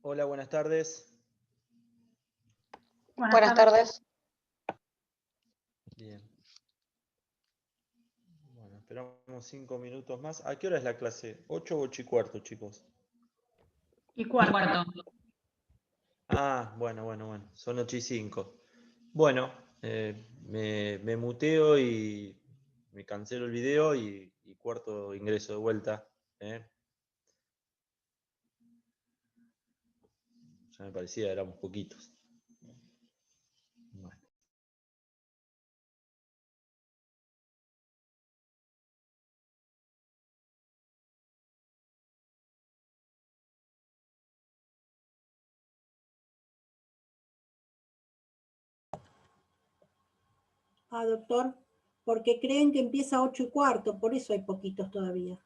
Hola, buenas tardes. Buenas tardes. Bien. Bueno, esperamos 5 minutos más. ¿A qué hora es la clase? ¿8 o 8:15, chicos? Y cuarto. Ah, bueno. Son 8:05. Bueno, me muteo y me cancelo el video y cuarto ingreso de vuelta. ¿eh? Ya me parecía, éramos poquitos. Bueno. Ah, doctor, porque creen que empieza a 8:15, por eso hay poquitos todavía.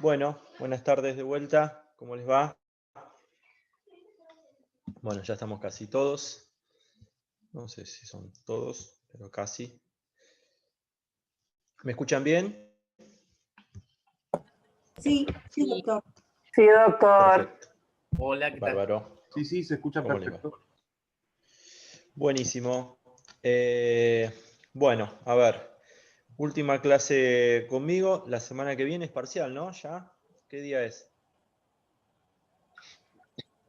Bueno, buenas tardes de vuelta. ¿Cómo les va? Bueno, ya estamos casi todos. No sé si son todos, pero casi. ¿Me escuchan bien? Sí, sí, doctor. Sí, doctor. Perfecto. Hola, ¿qué tal? Bárbaro. Sí, se escucha ¿Cómo le va? perfecto. Buenísimo. Bueno, a ver. Última clase conmigo. La semana que viene es parcial, ¿no? ¿Ya? ¿Qué día es?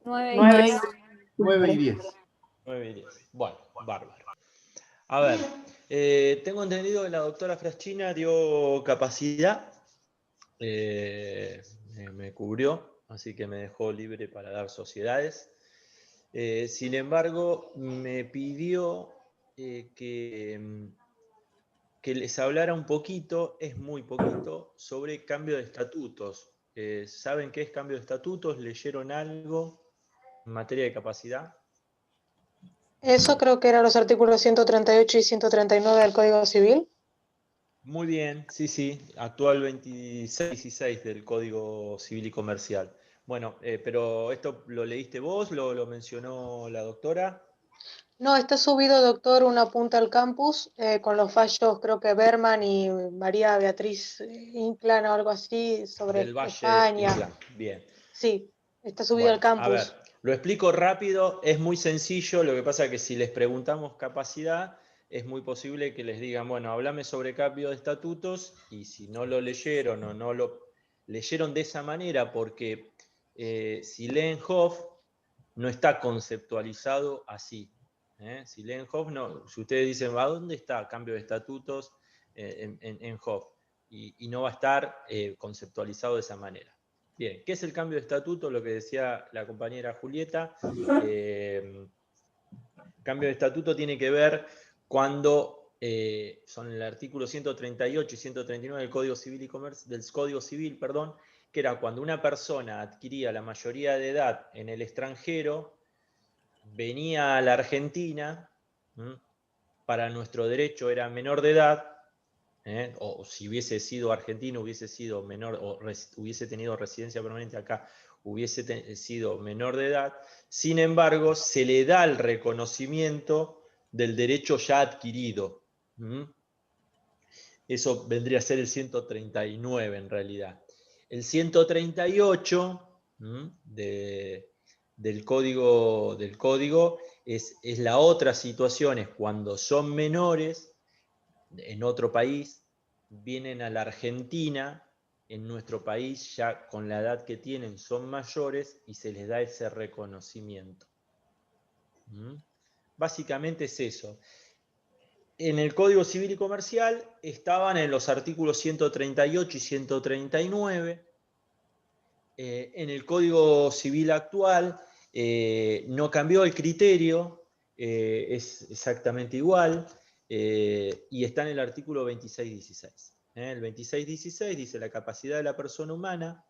9 9 y 10. 9 y 10. Bueno, bárbaro. A ver, tengo entendido que la doctora Fraschina dio capacidad. Me cubrió, así que me dejó libre para dar sociedades. Sin embargo, me pidió que les hablara un poquito, es muy poquito, sobre cambio de estatutos. ¿Saben qué es cambio de estatutos? ¿Leyeron algo en materia de capacidad? Eso creo que eran los artículos 138 y 139 del Código Civil. Muy bien, sí, sí, actual 2616 del Código Civil y Comercial. Bueno, pero ¿esto lo leíste vos? ¿Lo mencionó la doctora? No, está subido, doctor, una punta al campus con los fallos, creo que Berman y María Beatriz Inclán o algo así sobre Del Valle España. Inclán. Bien. Sí, está subido Bueno, al a ver, campus. lo explico rápido, es muy sencillo, lo que pasa es que si les preguntamos capacidad, es muy posible que les digan, bueno, háblame sobre cambio de estatutos, y si no lo leyeron o no lo leyeron de esa manera, porque si leen Hoff, no está conceptualizado así. Si leen Hoff, no, si ustedes dicen, ¿a dónde está cambio de estatutos en Hoff? Y no va a estar conceptualizado de esa manera. Bien, ¿qué es el cambio de estatuto? Lo que decía la compañera Julieta. Cambio de estatuto tiene que ver cuando son el artículo 138 y 139 del Código Civil del Código Civil, perdón, que era cuando una persona adquiría la mayoría de edad en el extranjero, venía a la Argentina, para nuestro derecho era menor de edad, o si hubiese sido argentino, hubiese sido menor, o hubiese tenido residencia permanente acá, hubiese sido menor de edad. Sin embargo, se le da el reconocimiento del derecho ya adquirido. Eso vendría a ser el 139 en realidad. El 138 del código es la otra situación, es cuando son menores en otro país, vienen a la Argentina, en nuestro país ya con la edad que tienen son mayores y se les da ese reconocimiento. Básicamente es eso. En el Código Civil y Comercial estaban en los artículos 138 y 139. En el Código Civil actual no cambió el criterio, es exactamente igual, y está en el artículo 2616. El 2616 dice: la capacidad de la persona humana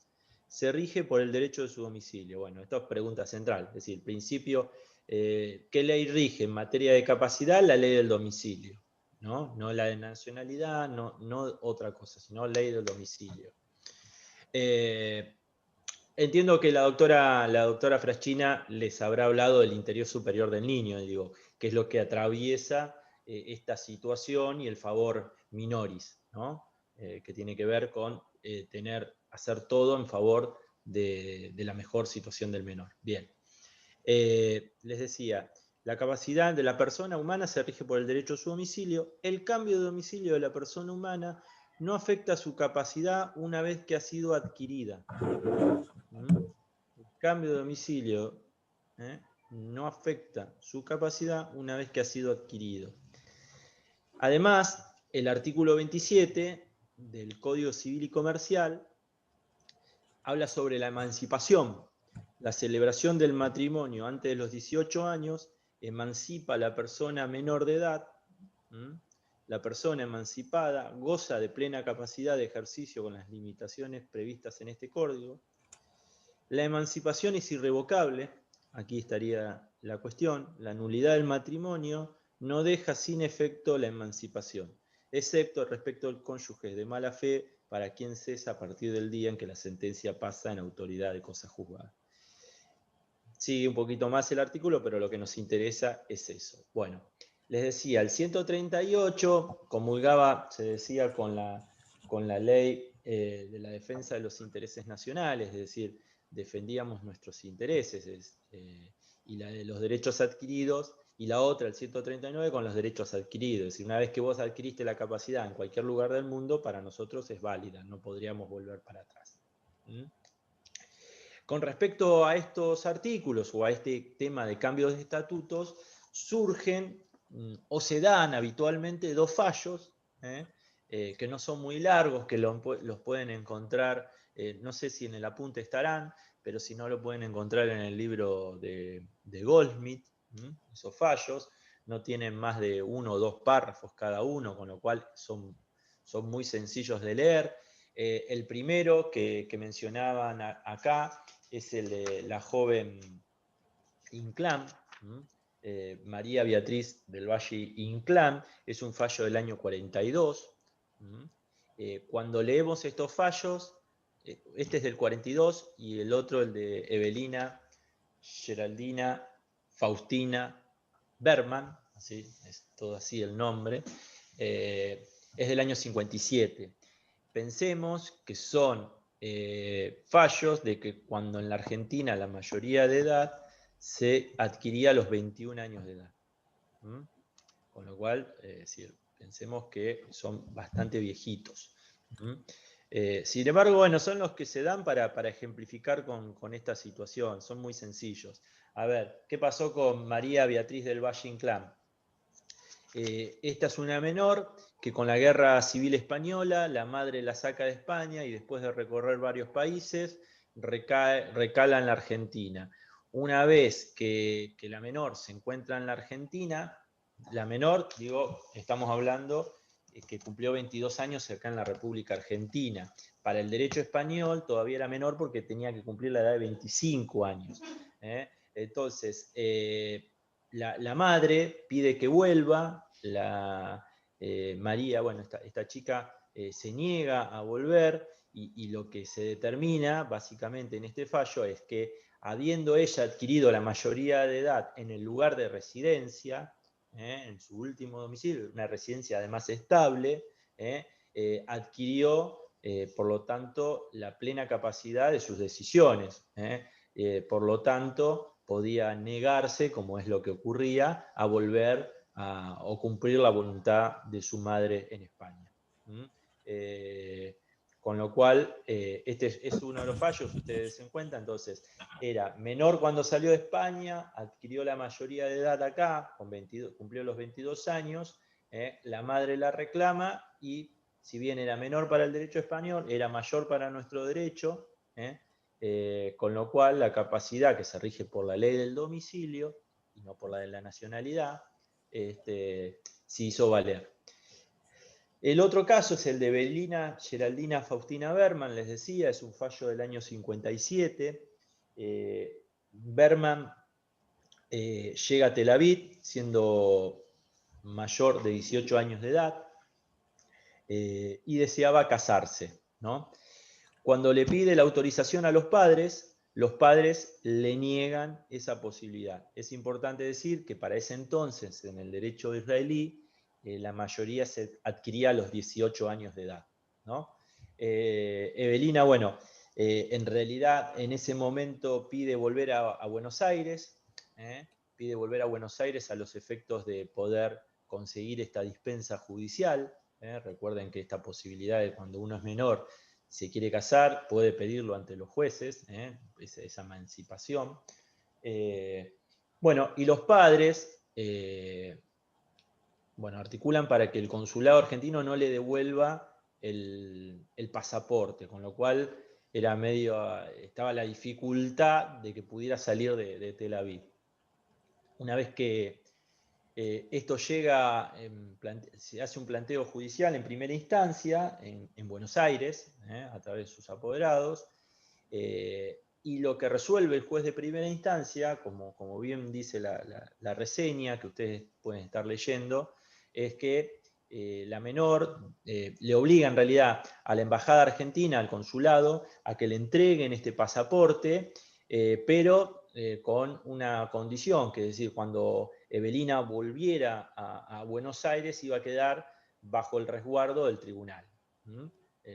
se rige por el derecho de su domicilio. Bueno, esto es pregunta central, es decir, el principio, ¿qué ley rige en materia de capacidad? La ley del domicilio, ¿no? No la de nacionalidad, no otra cosa, sino ley del domicilio. Entiendo que la doctora Fraschina les habrá hablado del interior superior del niño, digo, que es lo que atraviesa esta situación y el favor minoris, ¿no? Que tiene que ver con hacer todo en favor de la mejor situación del menor. Bien. Les decía, la capacidad de la persona humana se rige por el derecho a su domicilio. El cambio de domicilio de la persona humana no afecta su capacidad una vez que ha sido adquirida. El cambio de domicilio no afecta su capacidad una vez que ha sido adquirido. Además, el artículo 27 del Código Civil y Comercial habla sobre la emancipación. La celebración del matrimonio antes de los 18 años emancipa a la persona menor de edad. La persona emancipada goza de plena capacidad de ejercicio con las limitaciones previstas en este código. La emancipación es irrevocable, aquí estaría la cuestión, la nulidad del matrimonio no deja sin efecto la emancipación, excepto respecto al cónyuge de mala fe para quien cesa a partir del día en que la sentencia pasa en autoridad de cosa juzgada. Sigue un poquito más el artículo, pero lo que nos interesa es eso. Bueno, les decía, el 138 comulgaba, se decía, con la ley de la defensa de los intereses nacionales, es decir, defendíamos nuestros intereses, y la de los derechos adquiridos, y la otra, el 139, con los derechos adquiridos. Es decir, una vez que vos adquiriste la capacidad en cualquier lugar del mundo, para nosotros es válida, no podríamos volver para atrás. Con respecto a estos artículos o a este tema de cambios de estatutos, surgen o se dan habitualmente dos fallos, que no son muy largos, que los pueden encontrar, no sé si en el apunte estarán, pero si no lo pueden encontrar en el libro de Goldsmith. Esos fallos no tienen más de 1 o 2 párrafos cada uno, con lo cual son muy sencillos de leer. El primero que mencionaban acá es el de la joven Inclán, María Beatriz del Valle Inclán, es un fallo del año 42. Cuando leemos estos fallos, este es del 42 y el otro, el de Evelina Geraldina Faustina Berman, así, es todo así el nombre, es del año 57. Pensemos que son fallos de que cuando en la Argentina la mayoría de edad se adquiría a los 21 años de edad. Con lo cual, pensemos que son bastante viejitos. Sin embargo, bueno, son los que se dan para ejemplificar con esta situación, son muy sencillos. A ver, ¿qué pasó con María Beatriz del Valle Inclán? Esta es una menor que con la Guerra Civil Española, la madre la saca de España y después de recorrer varios países, recala en la Argentina. Una vez que la menor se encuentra en la Argentina, la menor, estamos hablando que cumplió 22 años acá en la República Argentina. Para el derecho español todavía era menor porque tenía que cumplir la edad de 25 años. Entonces, la madre pide que vuelva, María, bueno, esta chica se niega a volver y lo que se determina básicamente en este fallo es que habiendo ella adquirido la mayoría de edad en el lugar de residencia, en su último domicilio, una residencia además estable, adquirió, por lo tanto, la plena capacidad de sus decisiones. Por lo tanto, podía negarse, como es lo que ocurría, a volver o cumplir la voluntad de su madre en España. Con lo cual, este es uno de los fallos, ustedes se den cuenta. Entonces, era menor cuando salió de España, adquirió la mayoría de edad acá, cumplió los 22 años, la madre la reclama y, si bien era menor para el derecho español, era mayor para nuestro derecho, con lo cual la capacidad que se rige por la ley del domicilio y no por la de la nacionalidad, se hizo valer. El otro caso es el de Evelina Geraldina Faustina Berman, les decía, es un fallo del año 57. Berman llega a Tel Aviv siendo mayor de 18 años de edad y deseaba casarse, ¿no? Cuando le pide la autorización a los padres le niegan esa posibilidad. Es importante decir que para ese entonces, en el derecho israelí, la mayoría se adquiría a los 18 años de edad, ¿no? Evelina, bueno, en realidad en ese momento pide volver a Buenos Aires, pide volver a Buenos Aires a los efectos de poder conseguir esta dispensa judicial. Recuerden que esta posibilidad de cuando uno es menor se quiere casar, puede pedirlo ante los jueces, esa emancipación. Bueno, y los padres articulan para que el consulado argentino no le devuelva el pasaporte, con lo cual estaba la dificultad de que pudiera salir de Tel Aviv. Una vez que esto llega, se hace un planteo judicial en primera instancia en Buenos Aires, a través de sus apoderados, y lo que resuelve el juez de primera instancia, como bien dice la reseña que ustedes pueden estar leyendo, es que la menor le obliga en realidad a la embajada argentina, al consulado, a que le entreguen este pasaporte, pero con una condición, que es decir, cuando Evelina volviera a Buenos Aires iba a quedar bajo el resguardo del tribunal,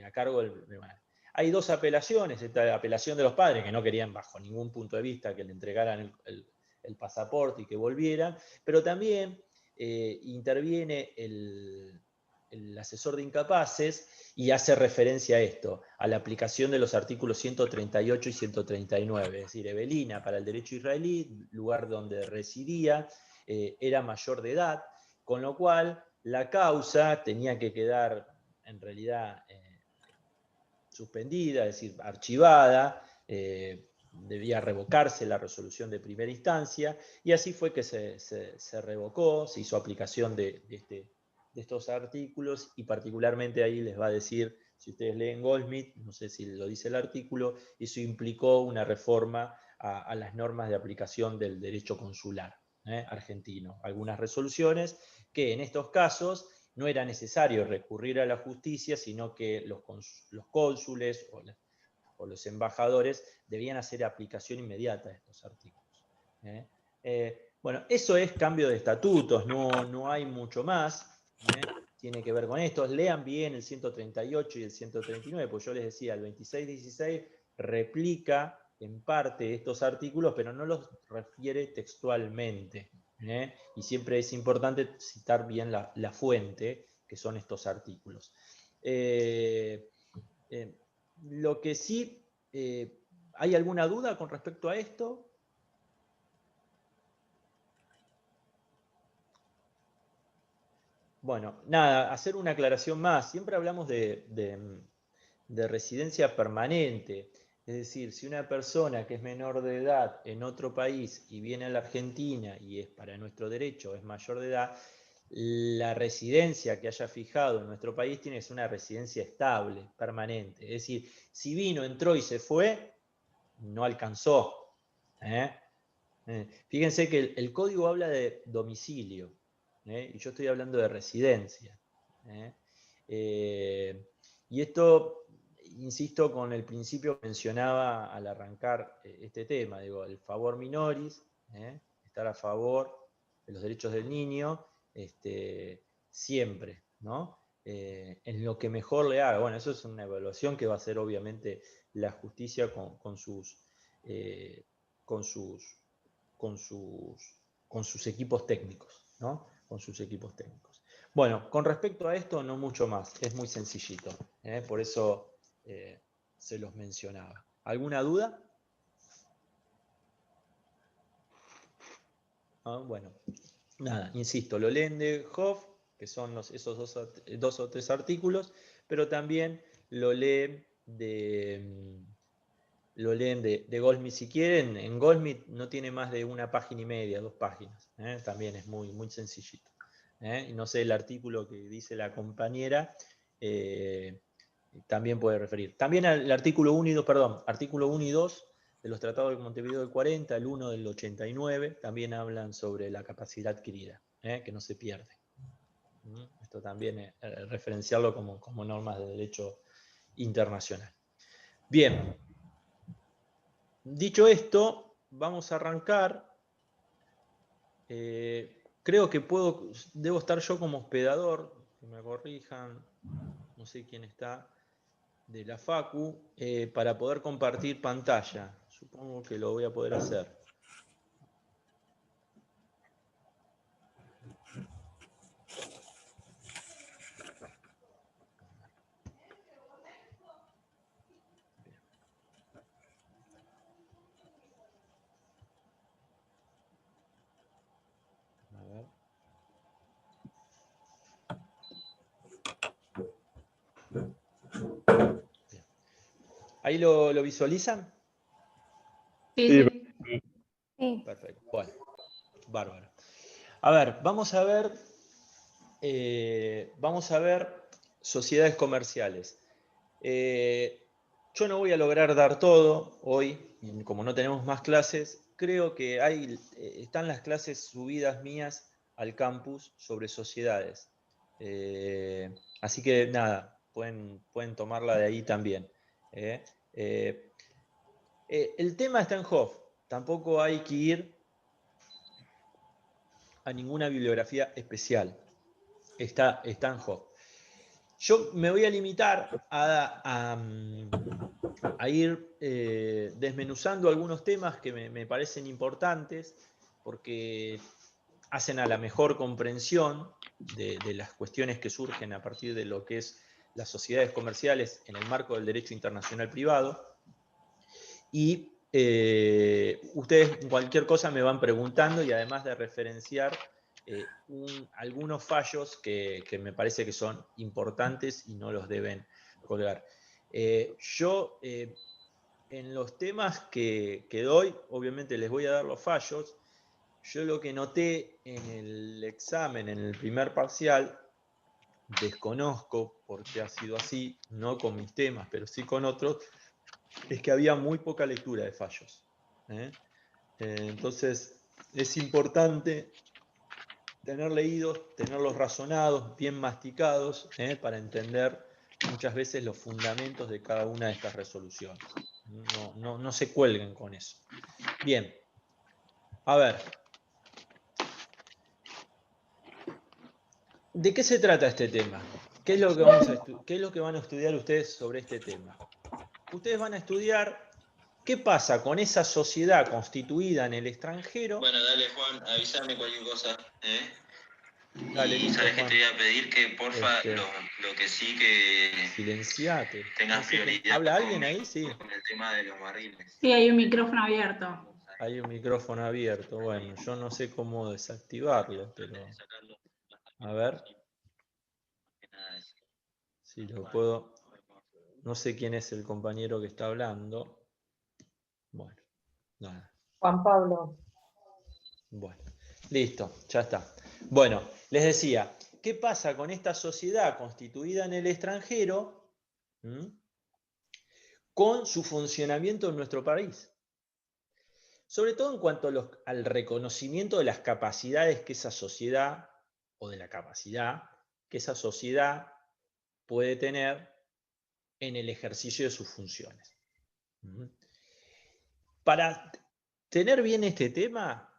a cargo del tribunal. Hay dos apelaciones, esta apelación de los padres, que no querían bajo ningún punto de vista que le entregaran el pasaporte y que volvieran, pero también interviene el asesor de incapaces y hace referencia a esto, a la aplicación de los artículos 138 y 139, es decir, Evelina para el derecho israelí, lugar donde residía, era mayor de edad, con lo cual la causa tenía que quedar en realidad suspendida, es decir, archivada, debía revocarse la resolución de primera instancia, y así fue que se revocó, se hizo aplicación de estos artículos, y particularmente ahí les va a decir, si ustedes leen Goldsmith, no sé si lo dice el artículo, eso implicó una reforma a las normas de aplicación del derecho consular argentino. Algunas resoluciones que en estos casos no era necesario recurrir a la justicia, sino que los cónsules o los embajadores debían hacer aplicación inmediata de estos artículos. Bueno, eso es cambio de estatutos, no hay mucho más. Tiene que ver con esto. Lean bien el 138 y el 139, porque yo les decía, el 2616 replica en parte estos artículos, pero no los refiere textualmente. Y siempre es importante citar bien la fuente, que son estos artículos. Lo que sí, ¿hay alguna duda con respecto a esto? Bueno, nada, hacer una aclaración más. Siempre hablamos de residencia permanente. Es decir, si una persona que es menor de edad en otro país y viene a la Argentina y es para nuestro derecho, es mayor de edad, la residencia que haya fijado en nuestro país tiene que ser una residencia estable, permanente. Es decir, si vino, entró y se fue, no alcanzó. Fíjense que el código habla de domicilio, y yo estoy hablando de residencia. Y esto, insisto, con el principio que mencionaba al arrancar este tema, digo, el favor minoris, estar a favor de los derechos del niño, siempre, ¿no? En lo que mejor le haga. Bueno, eso es una evaluación que va a hacer obviamente la justicia con sus equipos técnicos, ¿no? Con sus equipos técnicos. Bueno, con respecto a esto, no mucho más, es muy sencillito, por eso se los mencionaba. ¿Alguna duda? Bueno, nada, insisto, lo leen de Hoff, que son esos dos o tres artículos, pero también lo leen de Goldsmith si quieren. En Goldsmith no tiene más de una página y media, 2 páginas. También es muy, muy sencillito. Y no sé, el artículo que dice la compañera también puede referir. También al artículo 1 y 2, perdón, artículo 1 y 2 de los tratados de Montevideo del 40, el 1 del 89, también hablan sobre la capacidad adquirida, que no se pierde. Esto también es referenciarlo como normas de derecho internacional. Bien. Dicho esto, vamos a arrancar. Creo que debo estar yo como hospedador, que me corrijan, no sé quién está, de la Facu, para poder compartir pantalla. Supongo que lo voy a poder hacer. ¿Ahí lo visualizan? Sí. Sí. Perfecto. Bueno, bárbaro. A ver, vamos a ver sociedades comerciales. Yo no voy a lograr dar todo hoy, como no tenemos más clases. Creo que están las clases subidas mías al campus sobre sociedades. Así que nada, pueden tomarla de ahí también. El tema está en Hoff, tampoco hay que ir a ninguna bibliografía especial, está en Hoff. Yo me voy a limitar a ir desmenuzando algunos temas que me parecen importantes porque hacen a la mejor comprensión de las cuestiones que surgen a partir de lo que es las sociedades comerciales en el marco del derecho internacional privado. Y ustedes cualquier cosa me van preguntando y además de referenciar algunos fallos que me parece que son importantes y no los deben colgar. Yo en los temas que doy, obviamente les voy a dar los fallos. Yo lo que noté en el examen, en el primer parcial, desconozco por qué ha sido así, no con mis temas, pero sí con otros, es que había muy poca lectura de fallos. Entonces, es importante tener leídos, tenerlos razonados, bien masticados, para entender muchas veces los fundamentos de cada una de estas resoluciones. No se cuelguen con eso. Bien, a ver. ¿De qué se trata este tema? ¿Qué es lo que van a estudiar ustedes sobre este tema? Ustedes van a estudiar qué pasa con esa sociedad constituida en el extranjero. Bueno, dale Juan, avísame cualquier cosa. Dale, Y listo, sabes que Juan. te voy a pedir que porfa, lo que sí que Silenciate. tengas No sé prioridad. ¿Habla alguien ahí? Sí. Con el tema de los barriles. Sí, hay un micrófono abierto. Hay un micrófono abierto. Bueno, yo no sé cómo desactivarlo, pero a ver si lo puedo. No sé quién es el compañero que está hablando. Bueno, nada. Juan Pablo. Bueno, listo, ya está. Bueno, les decía, ¿qué pasa con esta sociedad constituida en el extranjero con su funcionamiento en nuestro país? Sobre todo en cuanto al reconocimiento de las capacidades que esa sociedad, o de la capacidad que esa sociedad puede tener en el ejercicio de sus funciones. Para tener bien este tema,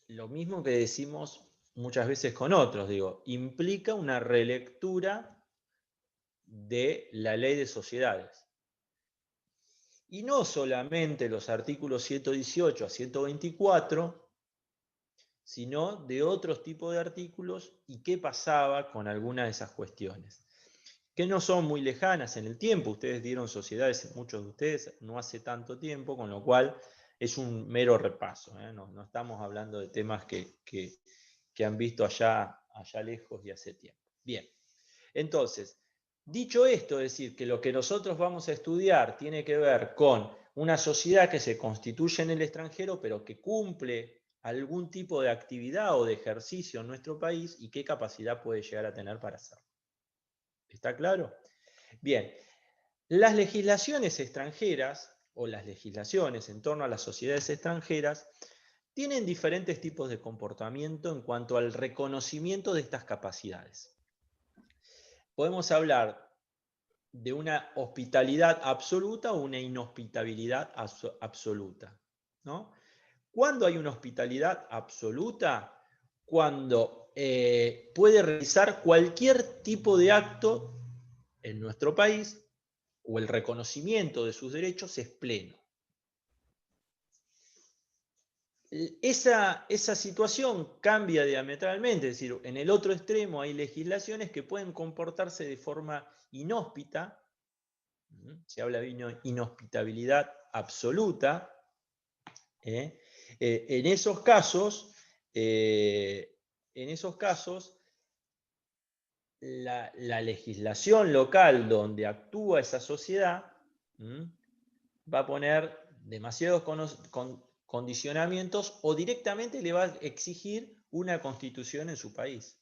lo mismo que decimos muchas veces con otros, implica una relectura de la ley de sociedades. Y no solamente los artículos 118 a 124, sino de otros tipos de artículos y qué pasaba con algunas de esas cuestiones, que no son muy lejanas en el tiempo. Ustedes dieron sociedades, muchos de ustedes, no hace tanto tiempo, con lo cual es un mero repaso. No estamos hablando de temas que han visto allá lejos y hace tiempo. Bien, entonces, dicho esto, es decir, que lo que nosotros vamos a estudiar tiene que ver con una sociedad que se constituye en el extranjero, pero que cumple algún tipo de actividad o de ejercicio en nuestro país y qué capacidad puede llegar a tener para hacerlo. ¿Está claro? Bien, las legislaciones extranjeras o las legislaciones en torno a las sociedades extranjeras tienen diferentes tipos de comportamiento en cuanto al reconocimiento de estas capacidades. Podemos hablar de una hospitalidad absoluta o una inhospitabilidad absoluta, ¿no? ¿Cuándo hay una hospitalidad absoluta? Cuando puede realizar cualquier tipo de acto en nuestro país o el reconocimiento de sus derechos es pleno. Esa situación cambia diametralmente, es decir, en el otro extremo hay legislaciones que pueden comportarse de forma inhóspita, se habla de inhospitabilidad absoluta. En esos casos, la legislación local donde actúa esa sociedad va a poner demasiados condicionamientos o directamente le va a exigir una constitución en su país.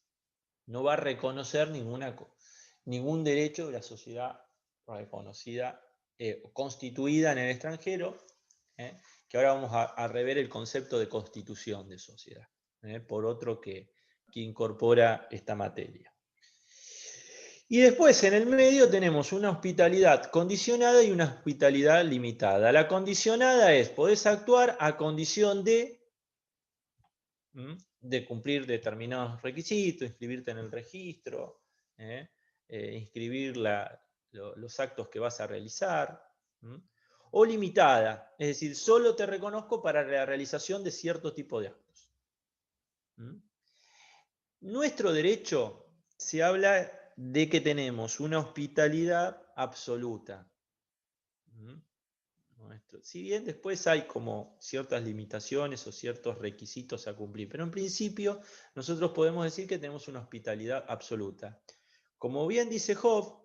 No va a reconocer ningún derecho de la sociedad reconocida, constituida en el extranjero, que ahora vamos a rever el concepto de constitución de sociedad, por otro que incorpora esta materia. Y después en el medio tenemos una hospitalidad condicionada y una hospitalidad limitada. La condicionada es, podés actuar a condición de cumplir determinados requisitos, inscribirte en el registro, inscribir los actos que vas a realizar, o limitada, es decir, solo te reconozco para la realización de cierto tipo de actos. Nuestro derecho se habla de que tenemos una hospitalidad absoluta. Si bien después hay como ciertas limitaciones o ciertos requisitos a cumplir, pero en principio nosotros podemos decir que tenemos una hospitalidad absoluta. Como bien dice Hoff,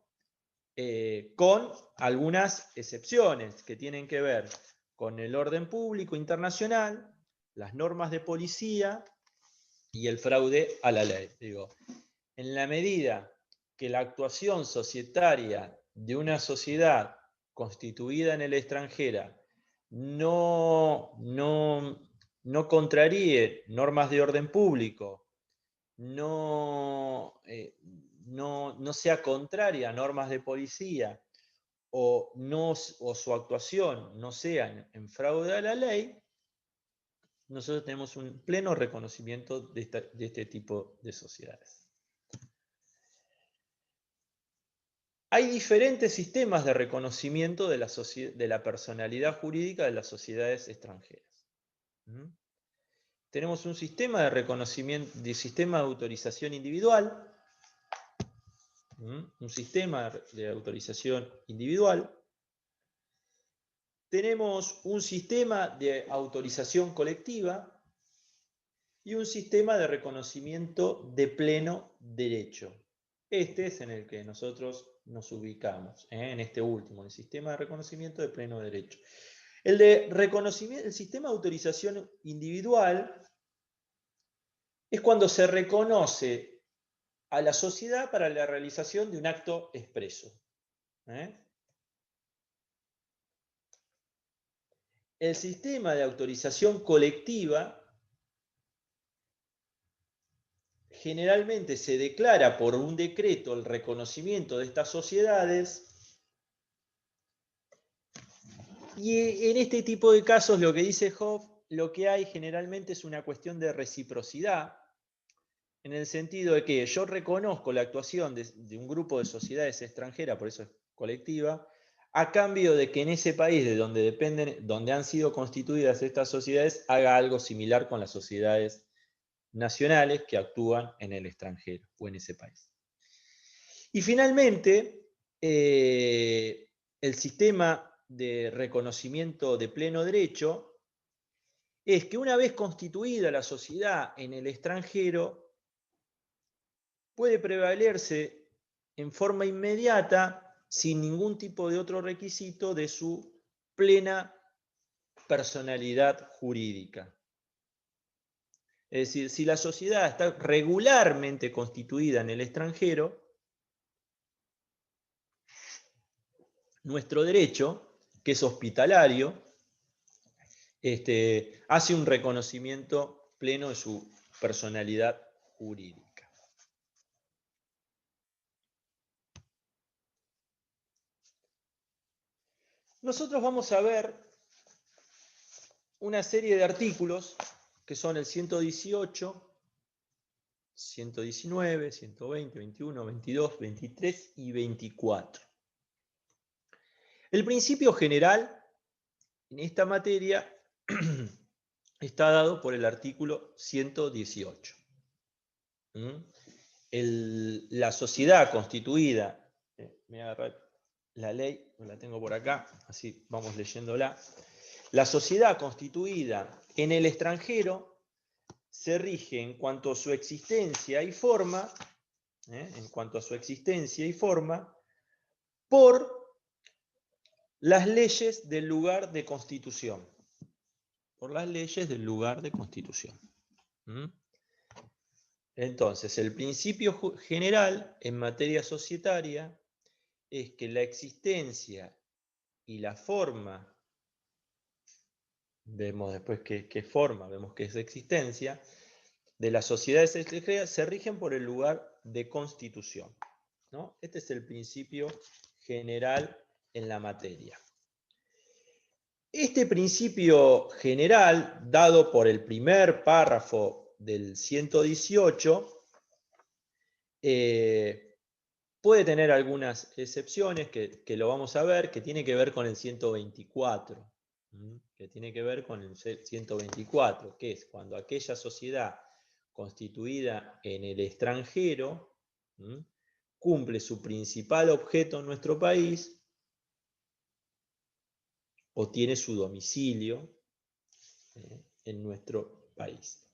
con algunas excepciones que tienen que ver con el orden público internacional, las normas de policía y el fraude a la ley. Digo, en la medida que la actuación societaria de una sociedad constituida en el extranjero no contraríe normas de orden público, no sea contraria a normas de policía o su actuación no sea en fraude a la ley, nosotros tenemos un pleno reconocimiento de este tipo de sociedades. Hay diferentes sistemas de reconocimiento de la personalidad jurídica de las sociedades extranjeras. Tenemos un sistema de reconocimiento, sistema de autorización individual, un sistema de autorización individual. Tenemos un sistema de autorización colectiva y un sistema de reconocimiento de pleno derecho. Este es en el que nosotros nos ubicamos, en este último, el sistema de reconocimiento de pleno derecho. El sistema de autorización individual es cuando se reconoce a la sociedad para la realización de un acto expreso. El sistema de autorización colectiva generalmente se declara por un decreto el reconocimiento de estas sociedades, y en este tipo de casos lo que dice Hoff, lo que hay generalmente es una cuestión de reciprocidad, en el sentido de que yo reconozco la actuación de un grupo de sociedades extranjeras, por eso es colectiva, a cambio de que en ese país de donde han sido constituidas estas sociedades, haga algo similar con las sociedades nacionales que actúan en el extranjero o en ese país. Y finalmente, el sistema de reconocimiento de pleno derecho es que una vez constituida la sociedad en el extranjero, puede prevalerse en forma inmediata, sin ningún tipo de otro requisito, de su plena personalidad jurídica. Es decir, si la sociedad está regularmente constituida en el extranjero, nuestro derecho, que es hospitalario, hace un reconocimiento pleno de su personalidad jurídica. Nosotros vamos a ver una serie de artículos que son el 118, 119, 120, 21, 22, 23 y 24. El principio general en esta materia está dado por el artículo 118. La sociedad constituida, me agarré la ley, la tengo por acá, así vamos leyéndola. La sociedad constituida en el extranjero se rige en cuanto a su existencia y forma, por las leyes del lugar de constitución. Por las leyes del lugar de constitución. Entonces, el principio general en materia societaria es que la existencia y la forma, vemos después qué forma, vemos que es existencia, de las sociedades extranjeras se rigen por el lugar de constitución. ¿no? Este es el principio general en la materia. Este principio general, dado por el primer párrafo del 118, puede tener algunas excepciones que lo vamos a ver, que tiene que ver con el 124. Que tiene que ver con el 124, que es cuando aquella sociedad constituida en el extranjero cumple su principal objeto en nuestro país o tiene su domicilio en nuestro país.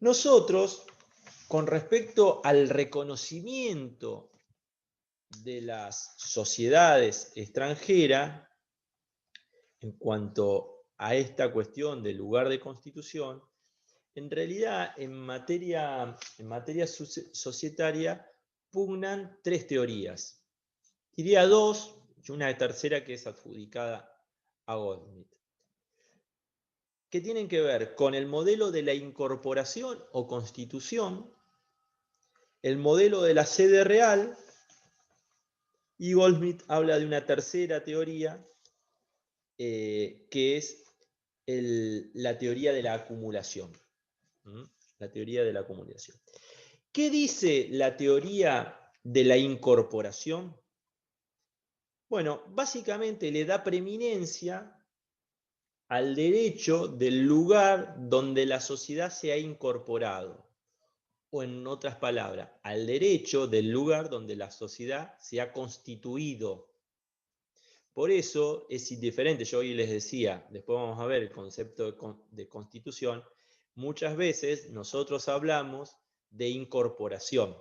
Nosotros, con respecto al reconocimiento de las sociedades extranjeras, en cuanto a esta cuestión del lugar de constitución, en realidad en materia societaria pugnan tres teorías. Diría dos, y una tercera que es adjudicada a Goldsmith, que tienen que ver con el modelo de la incorporación o constitución, el modelo de la sede real, y Goldsmith habla de una tercera teoría, que es la teoría de la acumulación. La teoría de la acumulación. ¿Qué dice la teoría de la incorporación? Bueno, básicamente le da preeminencia al derecho del lugar donde la sociedad se ha incorporado. O en otras palabras, al derecho del lugar donde la sociedad se ha constituido. Por eso es indiferente, yo hoy les decía, después vamos a ver el concepto de constitución, muchas veces nosotros hablamos de incorporación.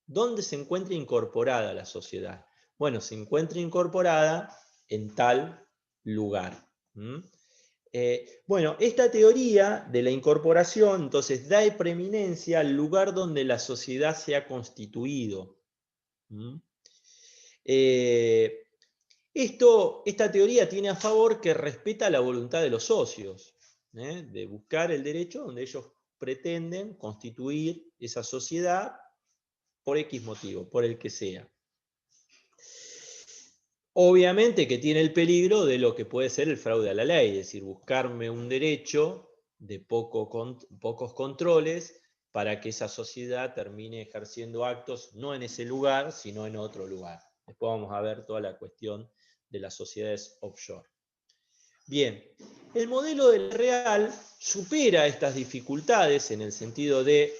¿Dónde se encuentra incorporada la sociedad? Bueno, se encuentra incorporada en tal lugar. Bueno, esta teoría de la incorporación entonces da preeminencia al lugar donde la sociedad se ha constituido. Esta teoría tiene a favor que respeta la voluntad de los socios, de buscar el derecho donde ellos pretenden constituir esa sociedad por X motivo, por el que sea. Obviamente que tiene el peligro de lo que puede ser el fraude a la ley, es decir, buscarme un derecho de pocos controles para que esa sociedad termine ejerciendo actos no en ese lugar, sino en otro lugar. Después vamos a ver toda la cuestión de las sociedades offshore. Bien, el modelo del real supera estas dificultades en el sentido de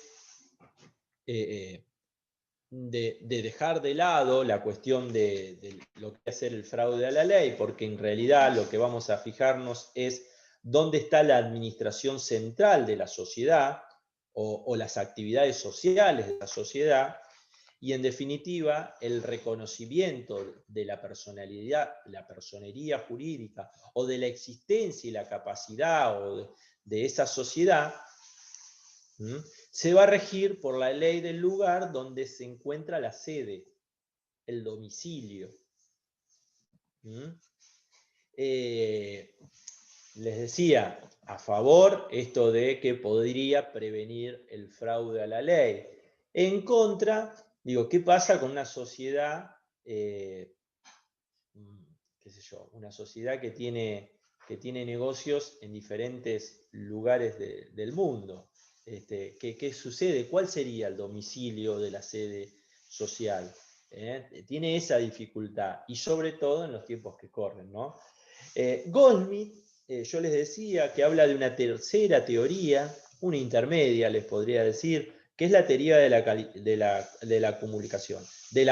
dejar de lado la cuestión de lo que hacer el fraude a la ley, porque en realidad lo que vamos a fijarnos es dónde está la administración central de la sociedad o las actividades sociales de la sociedad, y en definitiva el reconocimiento de la personalidad, la personería jurídica o de la existencia y la capacidad de esa sociedad se va a regir por la ley del lugar donde se encuentra la sede, el domicilio. Les decía, a favor esto de que podría prevenir el fraude a la ley. En contra, digo, ¿qué pasa con una sociedad, qué sé yo, una sociedad que tiene negocios en diferentes lugares del mundo? ¿Qué sucede? ¿Cuál sería el domicilio de la sede social? Tiene esa dificultad, y sobre todo en los tiempos que corren, ¿no? Goldsmith, yo les decía que habla de una tercera teoría, una intermedia les podría decir, que es la teoría de la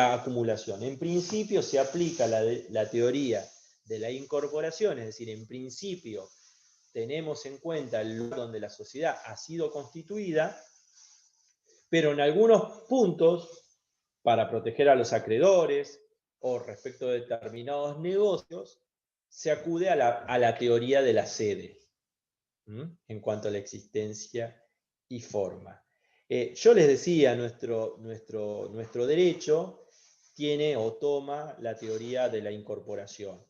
acumulación. En principio se aplica la teoría de la incorporación, es decir, en principio tenemos en cuenta el lugar donde la sociedad ha sido constituida, pero en algunos puntos, para proteger a los acreedores o respecto de determinados negocios, se acude a la teoría de la sede, en cuanto a la existencia y forma. Yo les decía, nuestro derecho tiene o toma la teoría de la incorporación.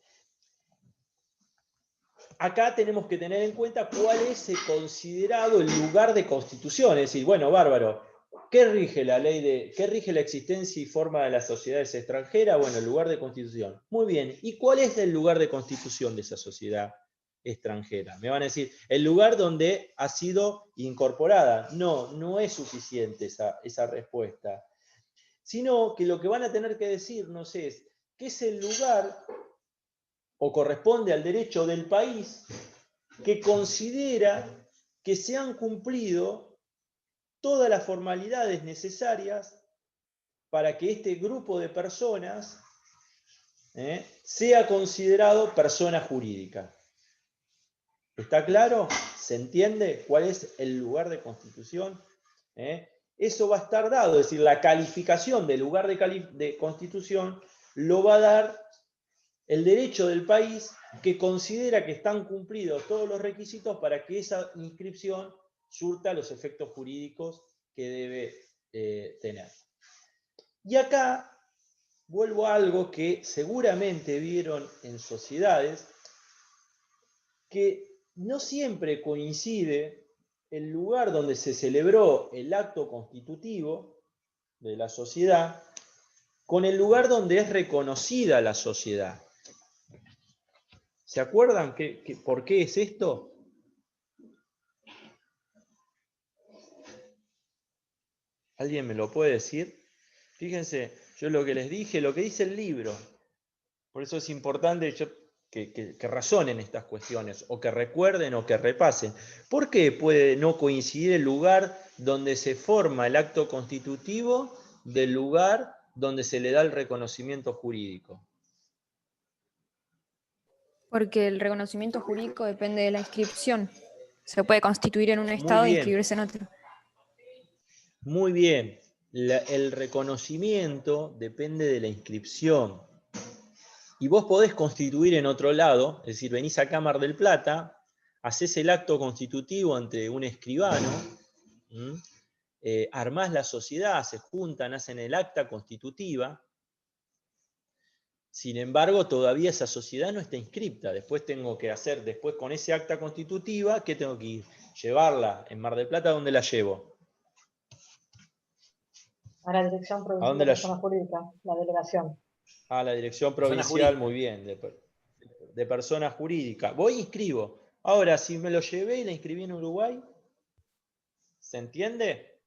Acá tenemos que tener en cuenta cuál es considerado el lugar de constitución. Es decir, bueno, bárbaro, ¿Qué rige la ley qué rige la existencia y forma de las sociedades extranjeras? Bueno, el lugar de constitución. Muy bien, ¿y cuál es el lugar de constitución de esa sociedad extranjera? Me van a decir, el lugar donde ha sido incorporada. No, no es suficiente esa respuesta. Sino que lo que van a tener que decirnos es que es el lugar, o corresponde al derecho del país, que considera que se han cumplido todas las formalidades necesarias para que este grupo de personas sea considerado persona jurídica. ¿Está claro? ¿Se entiende cuál es el lugar de constitución? Eso va a estar dado, es decir, la calificación del lugar de constitución lo va a dar el derecho del país que considera que están cumplidos todos los requisitos para que esa inscripción surta los efectos jurídicos que debe tener. Y acá vuelvo a algo que seguramente vieron en sociedades, que no siempre coincide el lugar donde se celebró el acto constitutivo de la sociedad con el lugar donde es reconocida la sociedad. ¿Se acuerdan por qué es esto? ¿Alguien me lo puede decir? Fíjense, yo lo que les dije, lo que dice el libro. Por eso es importante que razonen estas cuestiones, o que recuerden o que repasen. ¿Por qué puede no coincidir el lugar donde se forma el acto constitutivo del lugar donde se le da el reconocimiento jurídico? Porque el reconocimiento jurídico depende de la inscripción. Se puede constituir en un estado e inscribirse en otro. Muy bien. El reconocimiento depende de la inscripción. Y vos podés constituir en otro lado, es decir, venís acá a Mar del Plata, hacés el acto constitutivo ante un escribano, armás la sociedad, se juntan, hacen el acta constitutiva. Sin embargo, todavía esa sociedad no está inscripta. Después tengo que hacer, después con ese acta constitutiva, ¿qué tengo que ir? Llevarla en Mar del Plata, ¿a dónde la llevo? A la Dirección Provincial de Personas Jurídicas, la delegación. A la Dirección Provincial, muy bien, de Personas Jurídicas. Voy e inscribo. Ahora, si me lo llevé y la inscribí en Uruguay, ¿se entiende?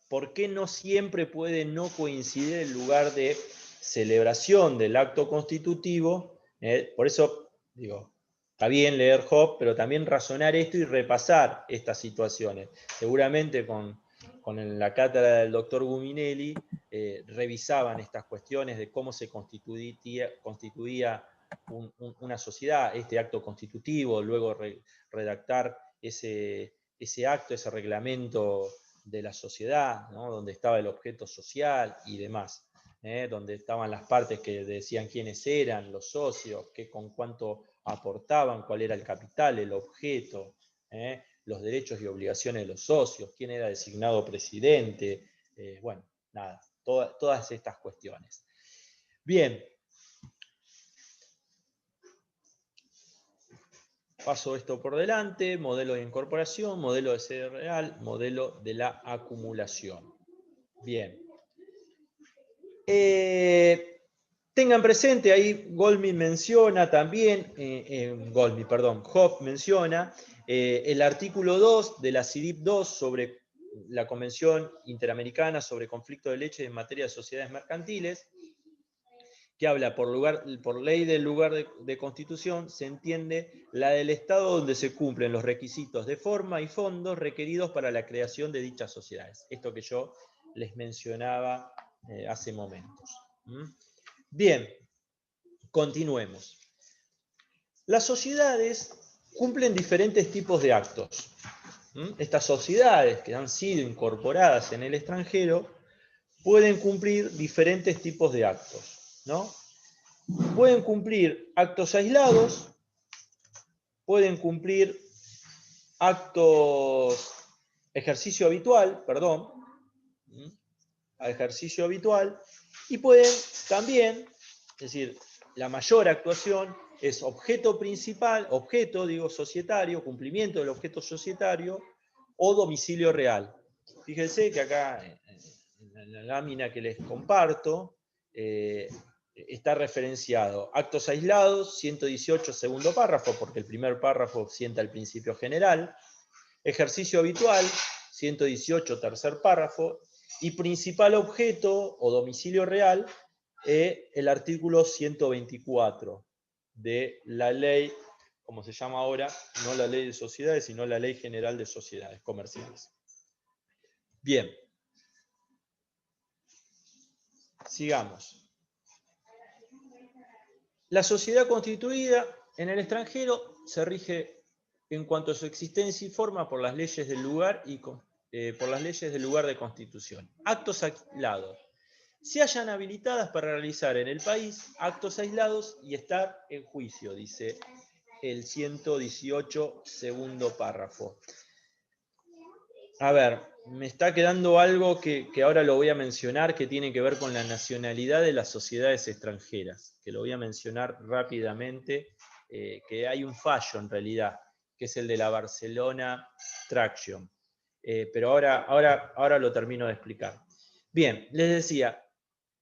¿Por qué no siempre puede no coincidir el lugar de celebración del acto constitutivo? Por eso, digo, está bien leer Hobbes, pero también razonar esto y repasar estas situaciones. Seguramente con la cátedra del doctor Guminelli revisaban estas cuestiones de cómo se constituía una sociedad, este acto constitutivo, luego redactar ese acto, ese reglamento de la sociedad, ¿no? Donde estaba el objeto social y demás, donde estaban las partes que decían quiénes eran, los socios, con cuánto aportaban, cuál era el capital, el objeto, los derechos y obligaciones de los socios, quién era designado presidente, bueno, nada, todas estas cuestiones. Bien. Paso esto por delante, modelo de incorporación, modelo de sede real, modelo de la acumulación. Bien. Tengan presente, ahí Hobbes menciona el artículo 2 de la CIDIP 2 sobre la Convención Interamericana sobre Conflicto de Leyes en materia de sociedades mercantiles, que habla por ley del lugar de constitución, se entiende la del Estado donde se cumplen los requisitos de forma y fondos requeridos para la creación de dichas sociedades. Esto que yo les mencionaba hace momentos. Bien, continuemos. Las sociedades cumplen diferentes tipos de actos. Estas sociedades que han sido incorporadas en el extranjero pueden cumplir diferentes tipos de actos, ¿no? Pueden cumplir actos aislados, pueden cumplir ejercicio habitual, y pueden también, es decir, la mayor actuación es objeto principal, societario, cumplimiento del objeto societario o domicilio real. Fíjense que acá, en la lámina que les comparto, está referenciado actos aislados, 118 segundo párrafo, porque el primer párrafo sienta el principio general, ejercicio habitual, 118 tercer párrafo, y principal objeto o domicilio real, el artículo 124 de la ley, como se llama ahora, no la ley de sociedades, sino la ley general de sociedades comerciales. Bien. Sigamos. La sociedad constituida en el extranjero se rige en cuanto a su existencia y forma por las leyes del lugar y por las leyes del lugar de constitución. Actos aislados. Se hallan habilitadas para realizar en el país actos aislados y estar en juicio, dice el 118 segundo párrafo. A ver, me está quedando algo que ahora lo voy a mencionar, que tiene que ver con la nacionalidad de las sociedades extranjeras, que lo voy a mencionar rápidamente, que hay un fallo en realidad, que es el de la Barcelona Traction. Pero ahora lo termino de explicar. Bien, les decía,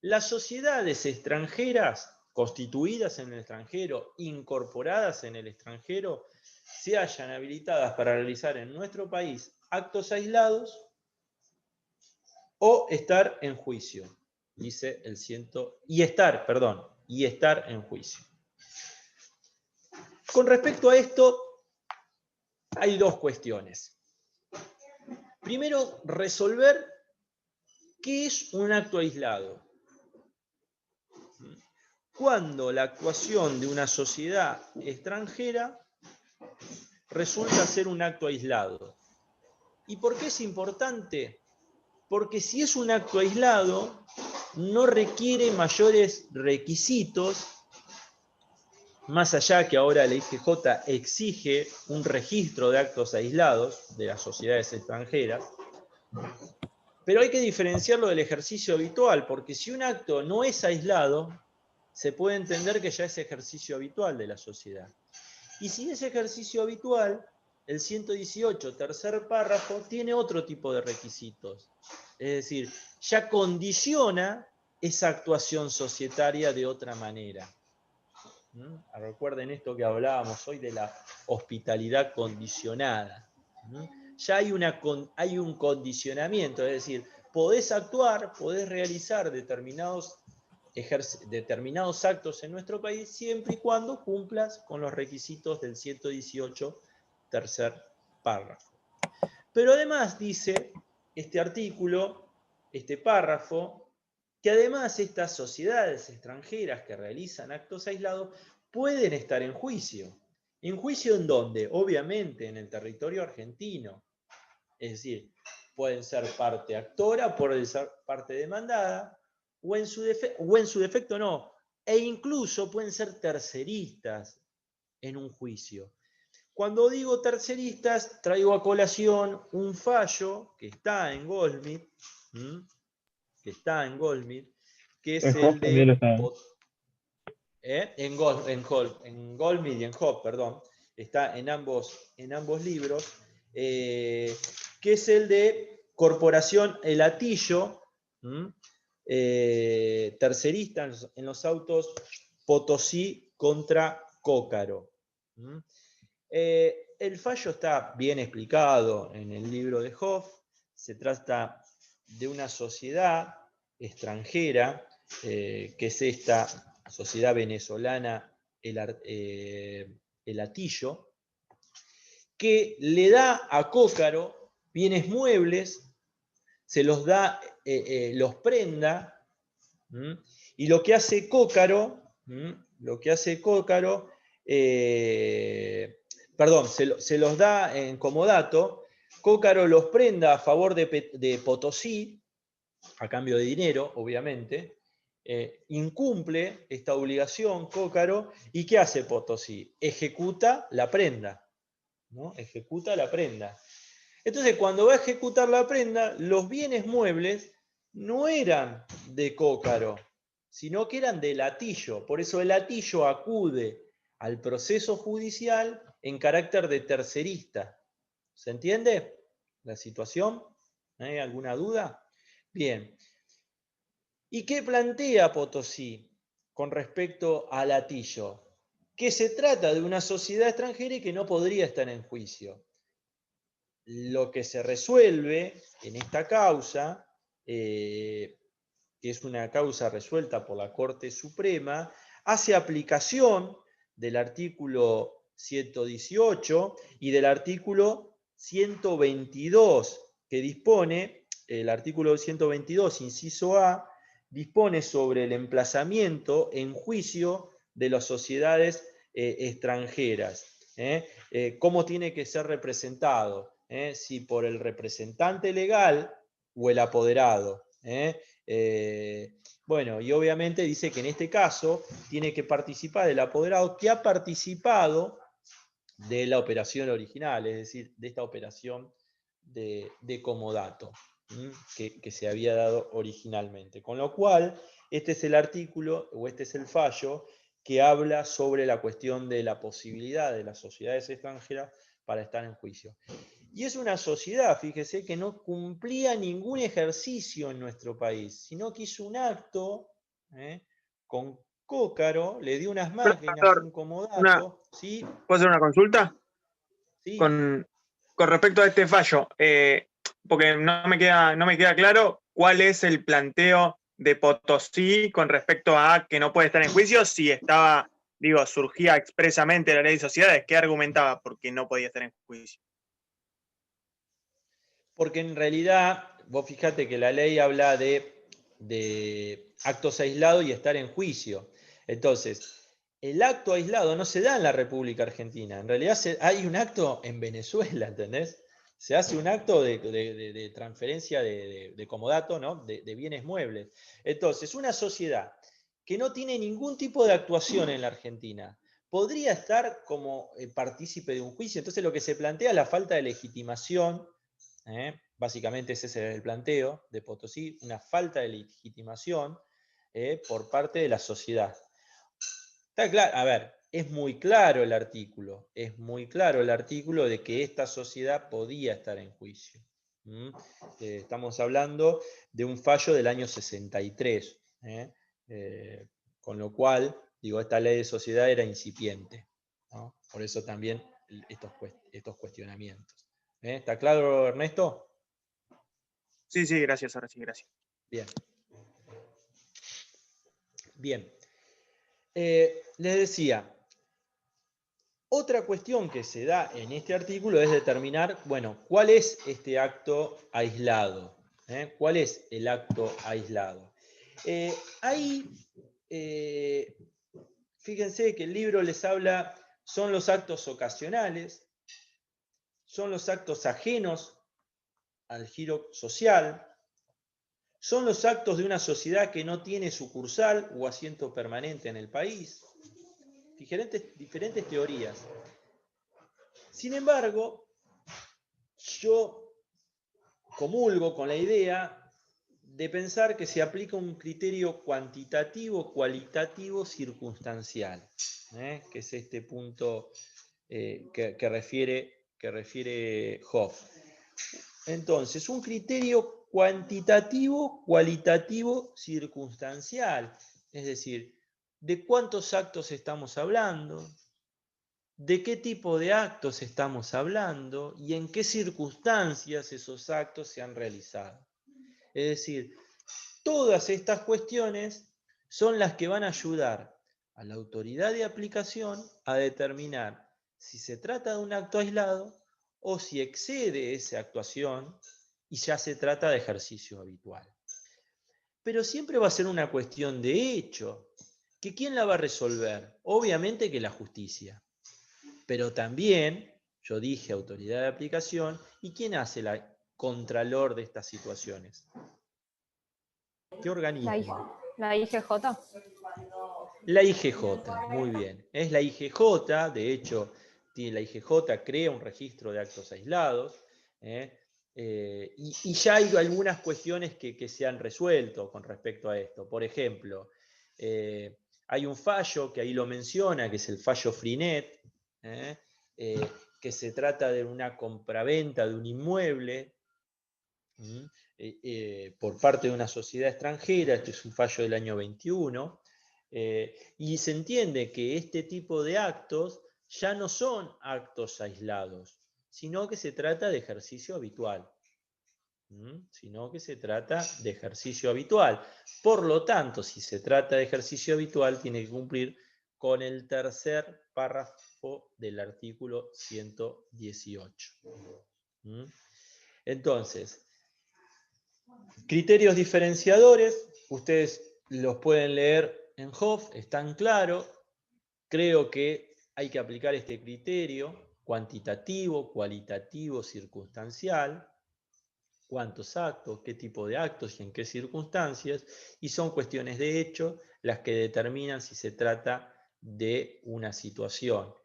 las sociedades extranjeras, constituidas en el extranjero, incorporadas en el extranjero, se hallan habilitadas para realizar en nuestro país actos aislados o estar en juicio, dice el y estar en juicio. Con respecto a esto, hay dos cuestiones. Primero, resolver qué es un acto aislado. Cuando la actuación de una sociedad extranjera resulta ser un acto aislado. ¿Y por qué es importante? Porque si es un acto aislado, no requiere mayores requisitos, más allá que ahora la IGJ exige un registro de actos aislados de las sociedades extranjeras, pero hay que diferenciarlo del ejercicio habitual, porque si un acto no es aislado, se puede entender que ya es ejercicio habitual de la sociedad. Y si es ejercicio habitual, el 118, tercer párrafo, tiene otro tipo de requisitos. Es decir, ya condiciona esa actuación societaria de otra manera. Recuerden esto que hablábamos hoy de la hospitalidad condicionada. Ya hay un condicionamiento, es decir, podés actuar, podés realizar determinados actos en nuestro país siempre y cuando cumplas con los requisitos del 118, tercer párrafo. Pero además dice este artículo, este párrafo, que además estas sociedades extranjeras que realizan actos aislados pueden estar en juicio. ¿En juicio en dónde? Obviamente en el territorio argentino. Es decir, pueden ser parte actora, pueden ser parte demandada, o en su defecto no, e incluso pueden ser terceristas en un juicio. Cuando digo terceristas, traigo a colación un fallo que está en Goldsmith, que es el de... En Goldsmith y en Hobbes, perdón, está en ambos libros, que es el de Corporación El Hatillo, tercerista en los autos Potosí contra Cócaro. El fallo está bien explicado en el libro de Hobbes. Se trata de una sociedad extranjera, que es esta sociedad venezolana, el Hatillo, que le da a Cócaro bienes muebles, se los da, los prenda, y lo que hace Cócaro, se los da en comodato, Cócaro los prenda a favor de Potosí, a cambio de dinero, obviamente, incumple esta obligación Cócaro, ¿y qué hace Potosí? Ejecuta la prenda, ¿no? Ejecuta la prenda. Entonces, cuando va a ejecutar la prenda, los bienes muebles no eran de Cócaro, sino que eran del Hatillo. Por eso el Hatillo acude al proceso judicial en carácter de tercerista. ¿Se entiende la situación? ¿Alguna duda? Bien. ¿Y qué plantea Potosí con respecto al Atillo? Que se trata de una sociedad extranjera y que no podría estar en juicio. Lo que se resuelve en esta causa, que es una causa resuelta por la Corte Suprema, hace aplicación del artículo 118 y del artículo 122, que dispone, el artículo 122, inciso A, dispone sobre el emplazamiento en juicio de las sociedades extranjeras. ¿Cómo tiene que ser representado? Si por el representante legal o el apoderado. Bueno, y obviamente dice que en este caso tiene que participar el apoderado que ha participado de la operación original, es decir, de esta operación de comodato que se había dado originalmente. Con lo cual, este es el artículo, o este es el fallo, que habla sobre la cuestión de la posibilidad de las sociedades extranjeras para estar en juicio. Y es una sociedad, fíjese, que no cumplía ningún ejercicio en nuestro país, sino que hizo un acto con Cócaro, le dio unas máquinas, un comodato. ¿Sí? ¿Puedo hacer una consulta? Sí. Con respecto a este fallo, porque no me queda claro cuál es el planteo de Potosí con respecto a que no puede estar en juicio, si estaba, surgía expresamente la ley de sociedades, ¿qué argumentaba porque no podía estar en juicio? Porque en realidad, vos fíjate que la ley habla de actos aislados y estar en juicio. Entonces, el acto aislado no se da en la República Argentina. En realidad hay un acto en Venezuela, ¿entendés? Se hace un acto de transferencia de comodato, ¿no? de bienes muebles. Entonces, una sociedad que no tiene ningún tipo de actuación en la Argentina podría estar como partícipe de un juicio. Entonces, lo que se plantea es la falta de legitimación. Básicamente ese es el planteo de Potosí, una falta de legitimación por parte de la sociedad. Está claro, a ver, es muy claro el artículo de que esta sociedad podía estar en juicio. Estamos hablando de un fallo del año 63, con lo cual, esta ley de sociedad era incipiente, ¿no? Por eso también estos cuestionamientos. ¿Está claro, Ernesto? Sí, gracias, ahora sí, gracias. Bien. Bien. Les decía, otra cuestión que se da en este artículo es determinar, bueno, ¿cuál es este acto aislado? ¿Cuál es el acto aislado? Fíjense que el libro les habla, son los actos ocasionales, son los actos ajenos al giro social, son los actos de una sociedad que no tiene sucursal o asiento permanente en el país. Diferentes teorías. Sin embargo, yo comulgo con la idea de pensar que se aplica un criterio cuantitativo, cualitativo, circunstancial, que es este punto que refiere Hoff. Entonces, un criterio cuantitativo, cualitativo, circunstancial. Es decir, ¿de cuántos actos estamos hablando? ¿De qué tipo de actos estamos hablando? ¿Y en qué circunstancias esos actos se han realizado? Es decir, todas estas cuestiones son las que van a ayudar a la autoridad de aplicación a determinar si se trata de un acto aislado o si excede esa actuación y ya se trata de ejercicio habitual. Pero siempre va a ser una cuestión de hecho, que ¿quién la va a resolver? Obviamente que la justicia. Pero también, yo dije autoridad de aplicación, ¿y quién hace la contralor de estas situaciones? ¿Qué organismo? La IGJ. La IGJ, muy bien. Es la IGJ, de hecho, la IGJ crea un registro de actos aislados, y ya hay algunas cuestiones que se han resuelto con respecto a esto. Por ejemplo, hay un fallo que ahí lo menciona, que es el fallo Frinet, que se trata de una compraventa de un inmueble, por parte de una sociedad extranjera. Este es un fallo del año 21, y se entiende que este tipo de actos ya no son actos aislados, sino que se trata de ejercicio habitual. Por lo tanto, si se trata de ejercicio habitual, tiene que cumplir con el tercer párrafo del artículo 118. Entonces, criterios diferenciadores, ustedes los pueden leer en Hoff, están claros. Creo que hay que aplicar este criterio cuantitativo, cualitativo, circunstancial. Cuántos actos, qué tipo de actos y en qué circunstancias, y son cuestiones de hecho las que determinan si se trata de una situación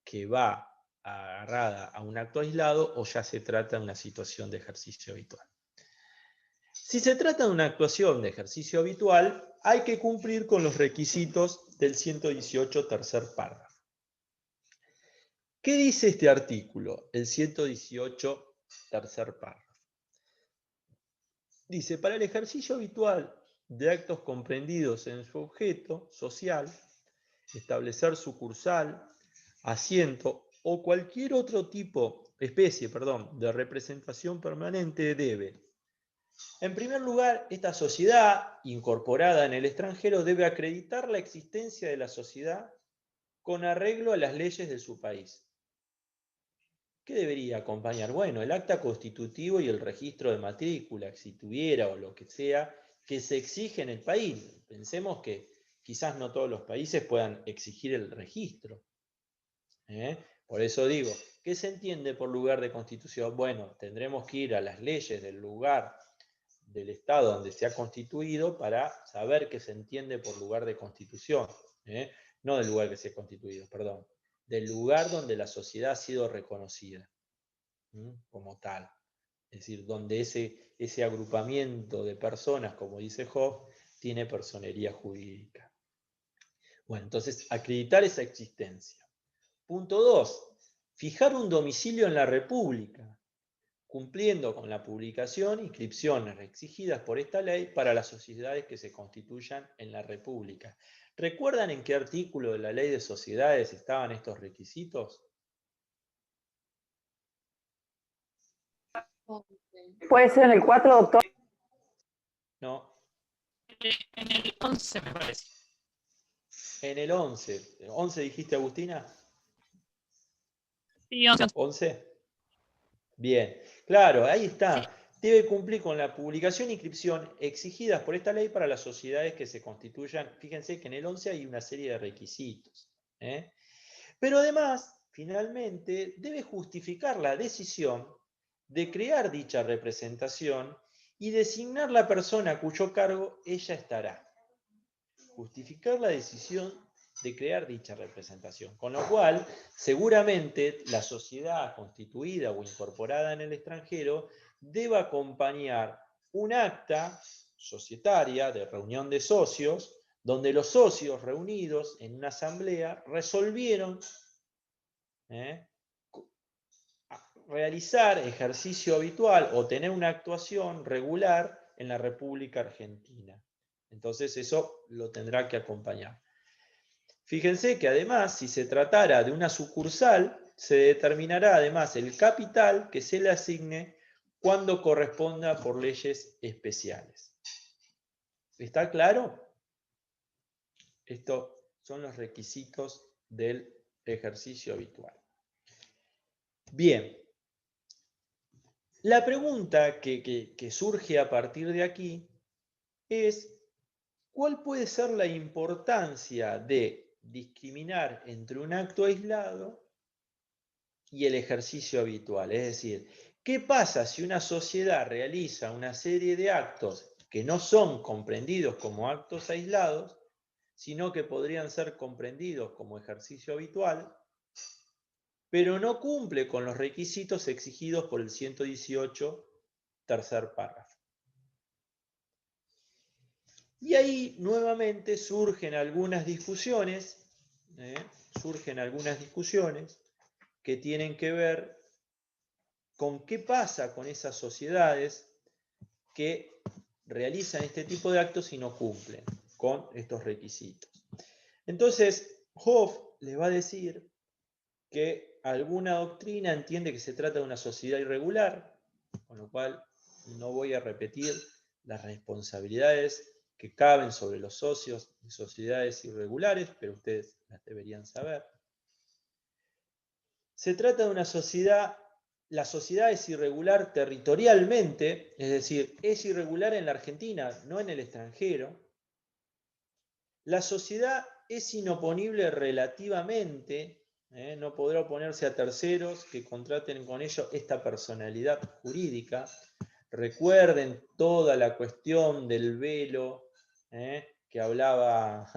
que va agarrada a un acto aislado o ya se trata de una situación de ejercicio habitual. Si se trata de una actuación de ejercicio habitual, hay que cumplir con los requisitos del 118 tercer párrafo. ¿Qué dice este artículo, el 118 tercer párrafo? Dice, para el ejercicio habitual de actos comprendidos en su objeto social, establecer sucursal, asiento o cualquier otro especie de representación permanente debe, en primer lugar, esta sociedad incorporada en el extranjero debe acreditar la existencia de la sociedad con arreglo a las leyes de su país. ¿Qué debería acompañar? Bueno, el acta constitutivo y el registro de matrícula, si tuviera o lo que sea, que se exige en el país. Pensemos que quizás no todos los países puedan exigir el registro. Por eso digo, ¿qué se entiende por lugar de constitución? Bueno, tendremos que ir a las leyes del lugar del Estado donde se ha constituido para saber qué se entiende por lugar de constitución. No del lugar que se ha constituido, perdón. Del lugar donde la sociedad ha sido reconocida como tal. Es decir, donde ese agrupamiento de personas, como dice Hoff, tiene personería jurídica. Bueno, entonces, acreditar esa existencia. Punto 2. Fijar un domicilio en la República, cumpliendo con la publicación e inscripciones exigidas por esta ley para las sociedades que se constituyan en la República. ¿Recuerdan en qué artículo de la Ley de Sociedades estaban estos requisitos? ¿Puede ser en el 4, doctor? No. En el 11, me parece. En el 11. ¿11 dijiste, Agustina? Sí, 11. ¿11? Bien. Claro, ahí está. Sí. Debe cumplir con la publicación e inscripción exigidas por esta ley para las sociedades que se constituyan. Fíjense que en el 11 hay una serie de requisitos. Pero además, finalmente, debe justificar la decisión de crear dicha representación y designar la persona a cuyo cargo ella estará. Justificar la decisión de crear dicha representación. Con lo cual, seguramente la sociedad constituida o incorporada en el extranjero debe acompañar un acta societaria de reunión de socios, donde los socios reunidos en una asamblea resolvieron realizar ejercicio habitual o tener una actuación regular en la República Argentina. Entonces eso lo tendrá que acompañar. Fíjense que además, si se tratara de una sucursal, se determinará además el capital que se le asigne cuando corresponda por leyes especiales. ¿Está claro? Estos son los requisitos del ejercicio habitual. Bien. La pregunta que surge a partir de aquí es, ¿cuál puede ser la importancia de discriminar entre un acto aislado y el ejercicio habitual? Es decir, ¿qué pasa si una sociedad realiza una serie de actos que no son comprendidos como actos aislados, sino que podrían ser comprendidos como ejercicio habitual, pero no cumple con los requisitos exigidos por el 118, tercer párrafo? Y ahí nuevamente surgen algunas discusiones que tienen que ver con qué pasa con esas sociedades que realizan este tipo de actos y no cumplen con estos requisitos. Entonces, Hoff les va a decir que alguna doctrina entiende que se trata de una sociedad irregular, con lo cual no voy a repetir las responsabilidades que caben sobre los socios de sociedades irregulares, pero ustedes las deberían saber. Se trata de una sociedad, la sociedad es irregular territorialmente, es decir, es irregular en la Argentina, no en el extranjero. La sociedad es inoponible relativamente, no podrá oponerse a terceros que contraten con ello esta personalidad jurídica. Recuerden toda la cuestión del velo que hablaba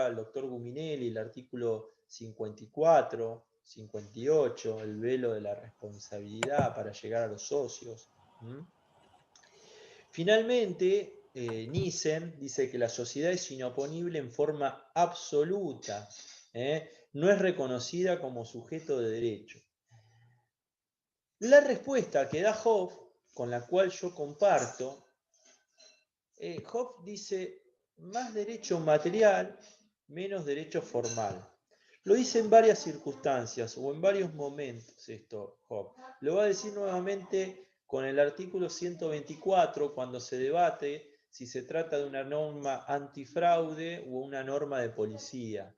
el doctor Guminelli, el artículo 54, 58, el velo de la responsabilidad para llegar a los socios. Finalmente, Nissen dice que la sociedad es inoponible en forma absoluta, no es reconocida como sujeto de derecho. La respuesta que da Hoff, con la cual yo comparto, Hoff dice más derecho material, menos derecho formal. Lo dice en varias circunstancias o en varios momentos esto Hoff. Lo va a decir nuevamente con el artículo 124 cuando se debate si se trata de una norma antifraude o una norma de policía.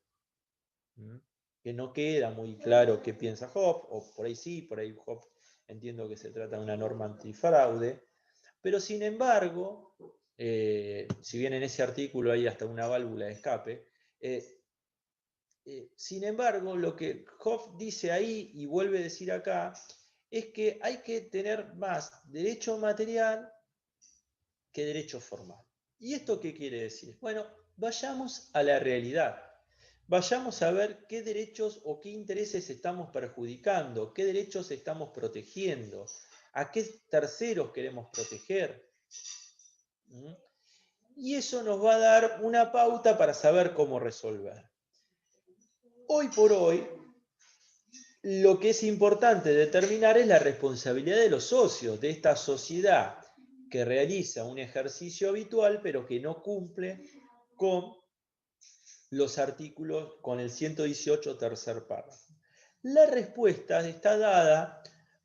Que no queda muy claro qué piensa Hoff, o por ahí sí, por ahí Hoff entiendo que se trata de una norma antifraude, pero sin embargo, si bien en ese artículo hay hasta una válvula de escape, sin embargo, lo que Hoff dice ahí y vuelve a decir acá, es que hay que tener más derecho material que derecho formal. ¿Y esto qué quiere decir? Bueno, vayamos a la realidad. Vayamos a ver qué derechos o qué intereses estamos perjudicando, qué derechos estamos protegiendo, a qué terceros queremos proteger. Y eso nos va a dar una pauta para saber cómo resolver. Hoy por hoy, lo que es importante determinar es la responsabilidad de los socios de esta sociedad que realiza un ejercicio habitual, pero que no cumple con los artículos, con el 118 tercer párrafo. La respuesta está dada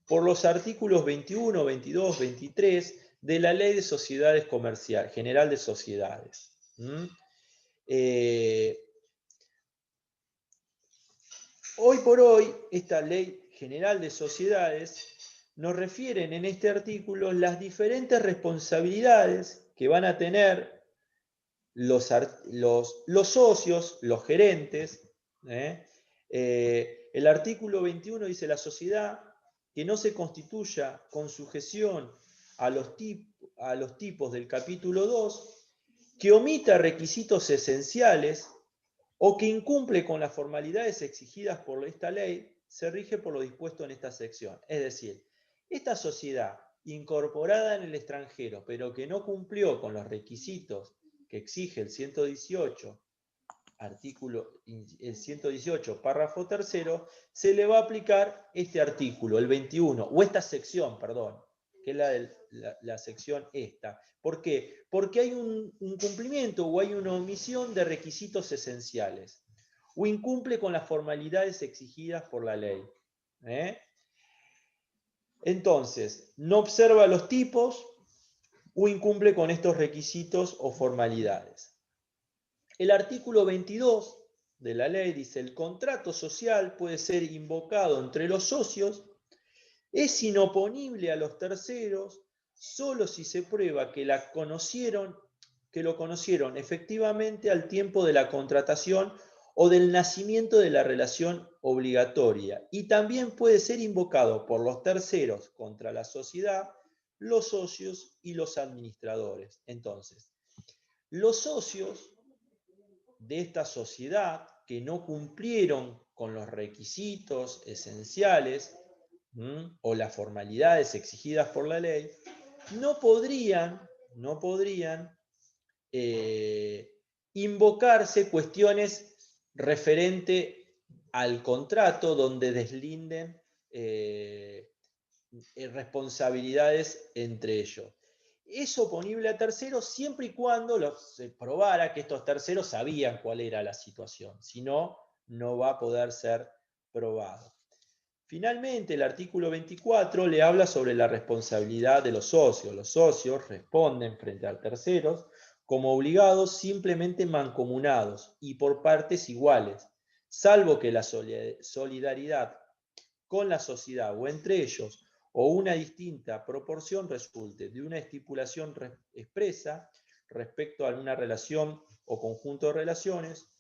por los artículos 21, 22, 23 de la Ley de Sociedades Comerciales, General de Sociedades. Hoy por hoy, esta Ley General de Sociedades nos refieren en este artículo las diferentes responsabilidades que van a tener los socios, los gerentes. El artículo 21 dice: la sociedad que no se constituya con sujeción a los tipos del capítulo 2, que omita requisitos esenciales o que incumple con las formalidades exigidas por esta ley, se rige por lo dispuesto en esta sección. Es decir, esta sociedad incorporada en el extranjero, pero que no cumplió con los requisitos que exige el 118, el 118, párrafo tercero, se le va a aplicar este artículo, el 21, o esta sección, perdón, que es la sección esta. ¿Por qué? Porque hay un incumplimiento o hay una omisión de requisitos esenciales, o incumple con las formalidades exigidas por la ley. Entonces, no observa los tipos o incumple con estos requisitos o formalidades. El artículo 22 de la ley dice: el contrato social puede ser invocado entre los socios, es inoponible a los terceros, solo si se prueba que lo conocieron efectivamente al tiempo de la contratación o del nacimiento de la relación obligatoria, y también puede ser invocado por los terceros contra la sociedad, los socios y los administradores. Entonces, los socios de esta sociedad que no cumplieron con los requisitos esenciales o las formalidades exigidas por la ley, no podrían invocarse cuestiones referente al contrato donde deslinden responsabilidades entre ellos. Es oponible a terceros siempre y cuando se probara que estos terceros sabían cuál era la situación. Si no, no va a poder ser probado. Finalmente, el artículo 24 le habla sobre la responsabilidad de los socios. Los socios responden frente a terceros como obligados simplemente mancomunados y por partes iguales, salvo que la solidaridad con la sociedad o entre ellos o una distinta proporción resulte de una estipulación expresa respecto a una relación o conjunto de relaciones,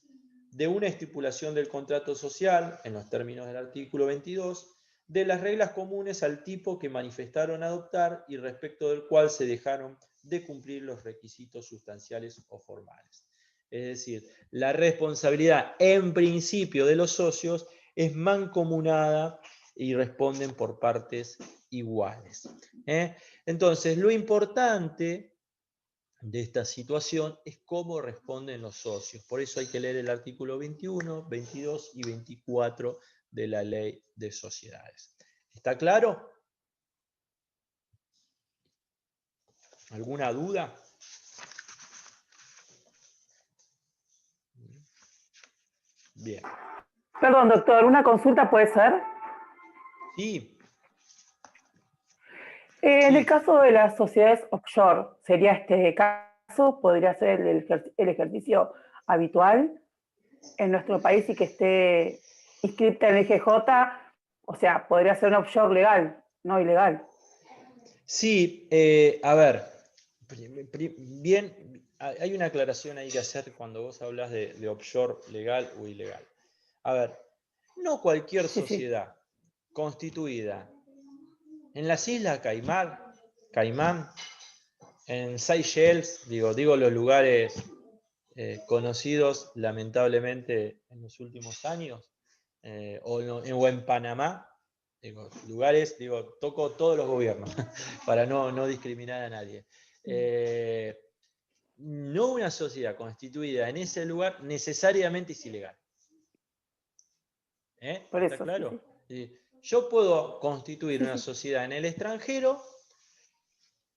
de una estipulación del contrato social, en los términos del artículo 22, de las reglas comunes al tipo que manifestaron adoptar y respecto del cual se dejaron de cumplir los requisitos sustanciales o formales. Es decir, la responsabilidad en principio de los socios es mancomunada y responden por partes iguales. Entonces, lo importante de esta situación es cómo responden los socios. Por eso hay que leer el artículo 21, 22 y 24 de la Ley de Sociedades. ¿Está claro? ¿Alguna duda? Bien. Perdón, doctor, ¿una consulta puede ser? Sí. En el caso de las sociedades offshore, ¿sería este caso? ¿Podría ser el ejercicio habitual en nuestro país y que esté inscripta en el EGJ? O sea, podría ser un offshore legal, no ilegal. Sí, a ver, bien, hay una aclaración ahí que hacer cuando vos hablas de offshore legal o ilegal. A ver, no cualquier sociedad constituida en las Islas Caimán, en Seychelles, digo los lugares conocidos lamentablemente en los últimos años, o en Panamá, lugares, toco todos los gobiernos para no discriminar a nadie. No una sociedad constituida en ese lugar necesariamente es ilegal. Por ¿Está eso, claro? sí. Yo puedo constituir una sociedad en el extranjero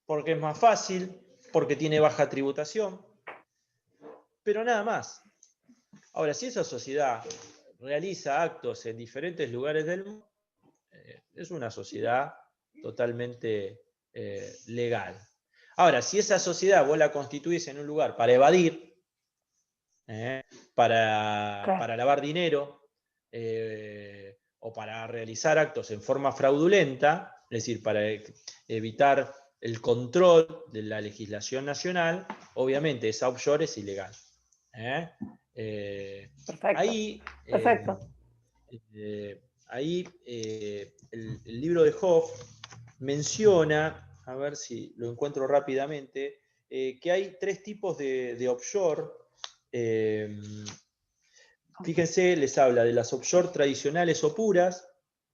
porque es más fácil, porque tiene baja tributación, pero nada más. Ahora, si esa sociedad realiza actos en diferentes lugares del mundo, es una sociedad totalmente legal. Ahora, si esa sociedad vos la constituís en un lugar para evadir, para lavar dinero, o para realizar actos en forma fraudulenta, es decir, para evitar el control de la legislación nacional, obviamente esa offshore es ilegal. Perfecto. Ahí el libro de Hoff menciona, a ver si lo encuentro rápidamente, que hay tres tipos de offshore. Fíjense, les habla de las offshore tradicionales o puras,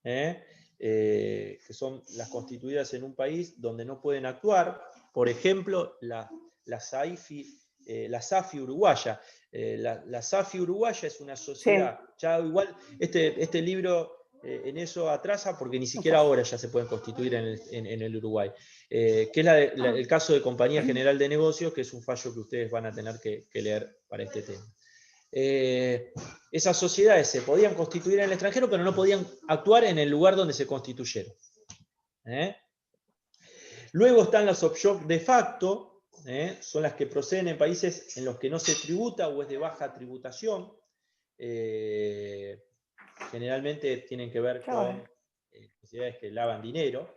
que son las constituidas en un país donde no pueden actuar. Por ejemplo, la SAFI uruguaya. La SAFI uruguaya es una sociedad, ya igual este libro en eso atrasa porque ni siquiera ahora ya se pueden constituir en el Uruguay, que es el caso de Compañía General de Negocios, que es un fallo que ustedes van a tener que leer para este tema. Esas sociedades se podían constituir en el extranjero, pero no podían actuar en el lugar donde se constituyeron. Luego están las offshore de facto, son las que proceden en países en los que no se tributa o es de baja tributación. Generalmente tienen que ver con sociedades que lavan dinero.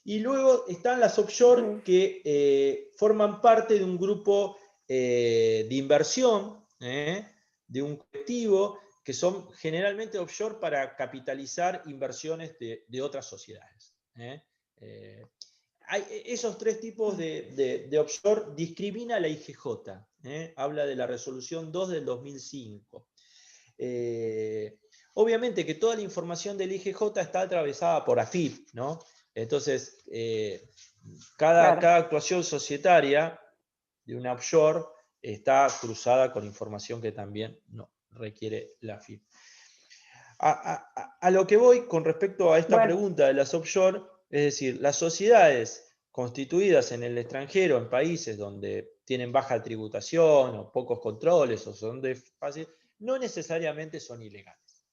Y luego están las offshore que forman parte de un grupo de inversión, de un colectivo, que son generalmente offshore para capitalizar inversiones de otras sociedades. Esos tres tipos de offshore discrimina la IGJ. Habla de la resolución 2 del 2005. Obviamente que toda la información del IGJ está atravesada por AFIP, ¿no? Entonces, cada actuación societaria de una offshore está cruzada con información que también no requiere la AFIP. A lo que voy con respecto a esta pregunta de las offshore, Es decir, las sociedades constituidas en el extranjero, en países donde tienen baja tributación o pocos controles o son de fácil, no necesariamente son ilegales.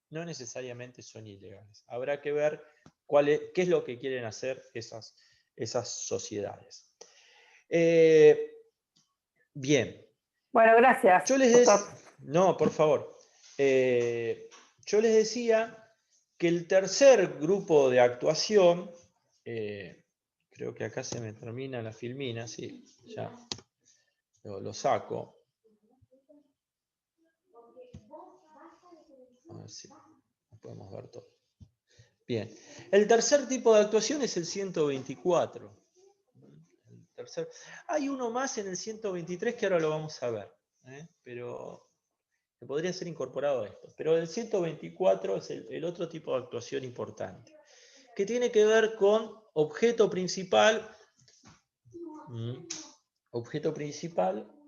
No necesariamente son ilegales. Habrá que ver qué es lo que quieren hacer esas sociedades. Bien. Bueno, gracias. No, por favor. Yo les decía que el tercer grupo de actuación, creo que acá se me termina la filmina, sí, ya lo saco. A ver si podemos ver todo. Bien, el tercer tipo de actuación es el 124. Hay uno más en el 123 que ahora lo vamos a ver, pero que podría ser incorporado a esto. Pero el 124 es el otro tipo de actuación importante, que tiene que ver con objeto principal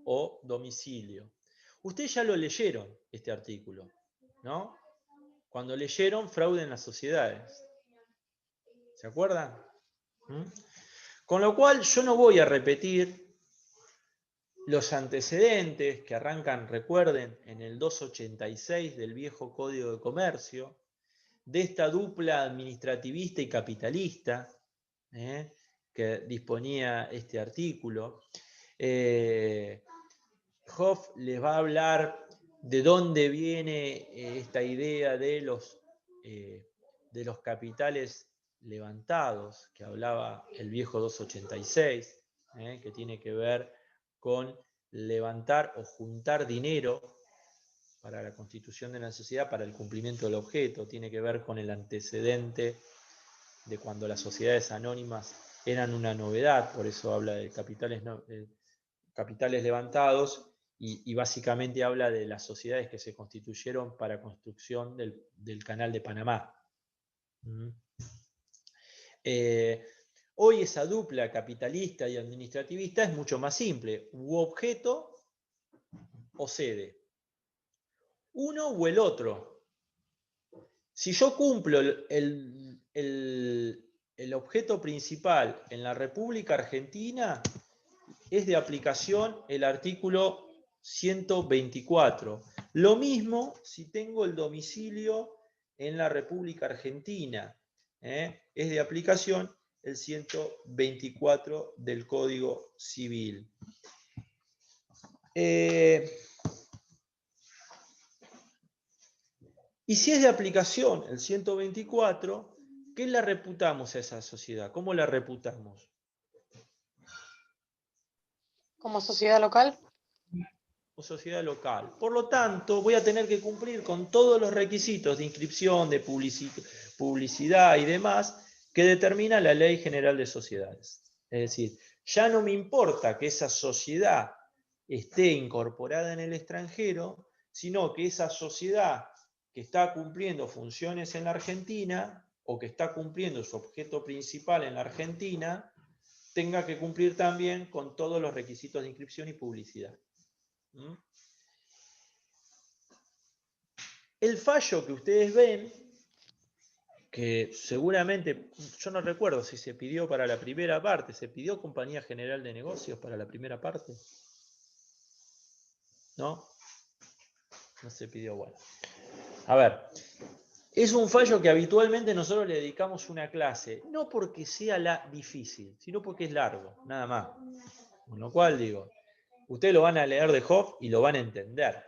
o domicilio. Ustedes ya lo leyeron, este artículo, ¿no? Cuando leyeron Fraude en las sociedades. ¿Se acuerdan? Con lo cual yo no voy a repetir los antecedentes que arrancan, recuerden, en el 286 del viejo Código de Comercio, de esta dupla administrativista y capitalista que disponía este artículo. Hoff les va a hablar de dónde viene esta idea de los capitales levantados, que hablaba el viejo 286, que tiene que ver con levantar o juntar dinero para la constitución de la sociedad, para el cumplimiento del objeto. Tiene que ver con el antecedente de cuando las sociedades anónimas eran una novedad, por eso habla de capitales levantados, y básicamente habla de las sociedades que se constituyeron para construcción del Canal de Panamá. Hoy esa dupla capitalista y administrativista es mucho más simple: u objeto o sede. Uno o el otro. Si yo cumplo el objeto principal en la República Argentina, es de aplicación el artículo 124. Lo mismo si tengo el domicilio en la República Argentina. Es de aplicación el 124 del Código Civil. Y si es de aplicación el 124, ¿qué la reputamos a esa sociedad? ¿Cómo la reputamos? ¿Como sociedad local? O sociedad local. Por lo tanto, voy a tener que cumplir con todos los requisitos de inscripción, de publicidad y demás que determina la Ley General de Sociedades. Es decir, ya no me importa que esa sociedad esté incorporada en el extranjero, sino que esa sociedad que está cumpliendo funciones en la Argentina o que está cumpliendo su objeto principal en la Argentina, tenga que cumplir también con todos los requisitos de inscripción y publicidad. El fallo que ustedes ven, que seguramente, yo no recuerdo si se pidió para la primera parte, ¿se pidió Compañía General de Negocios para la primera parte? ¿No? No se pidió, bueno. A ver, es un fallo que habitualmente nosotros le dedicamos una clase, no porque sea difícil, sino porque es largo, nada más. Con lo cual digo, ustedes lo van a leer de Hoff y lo van a entender.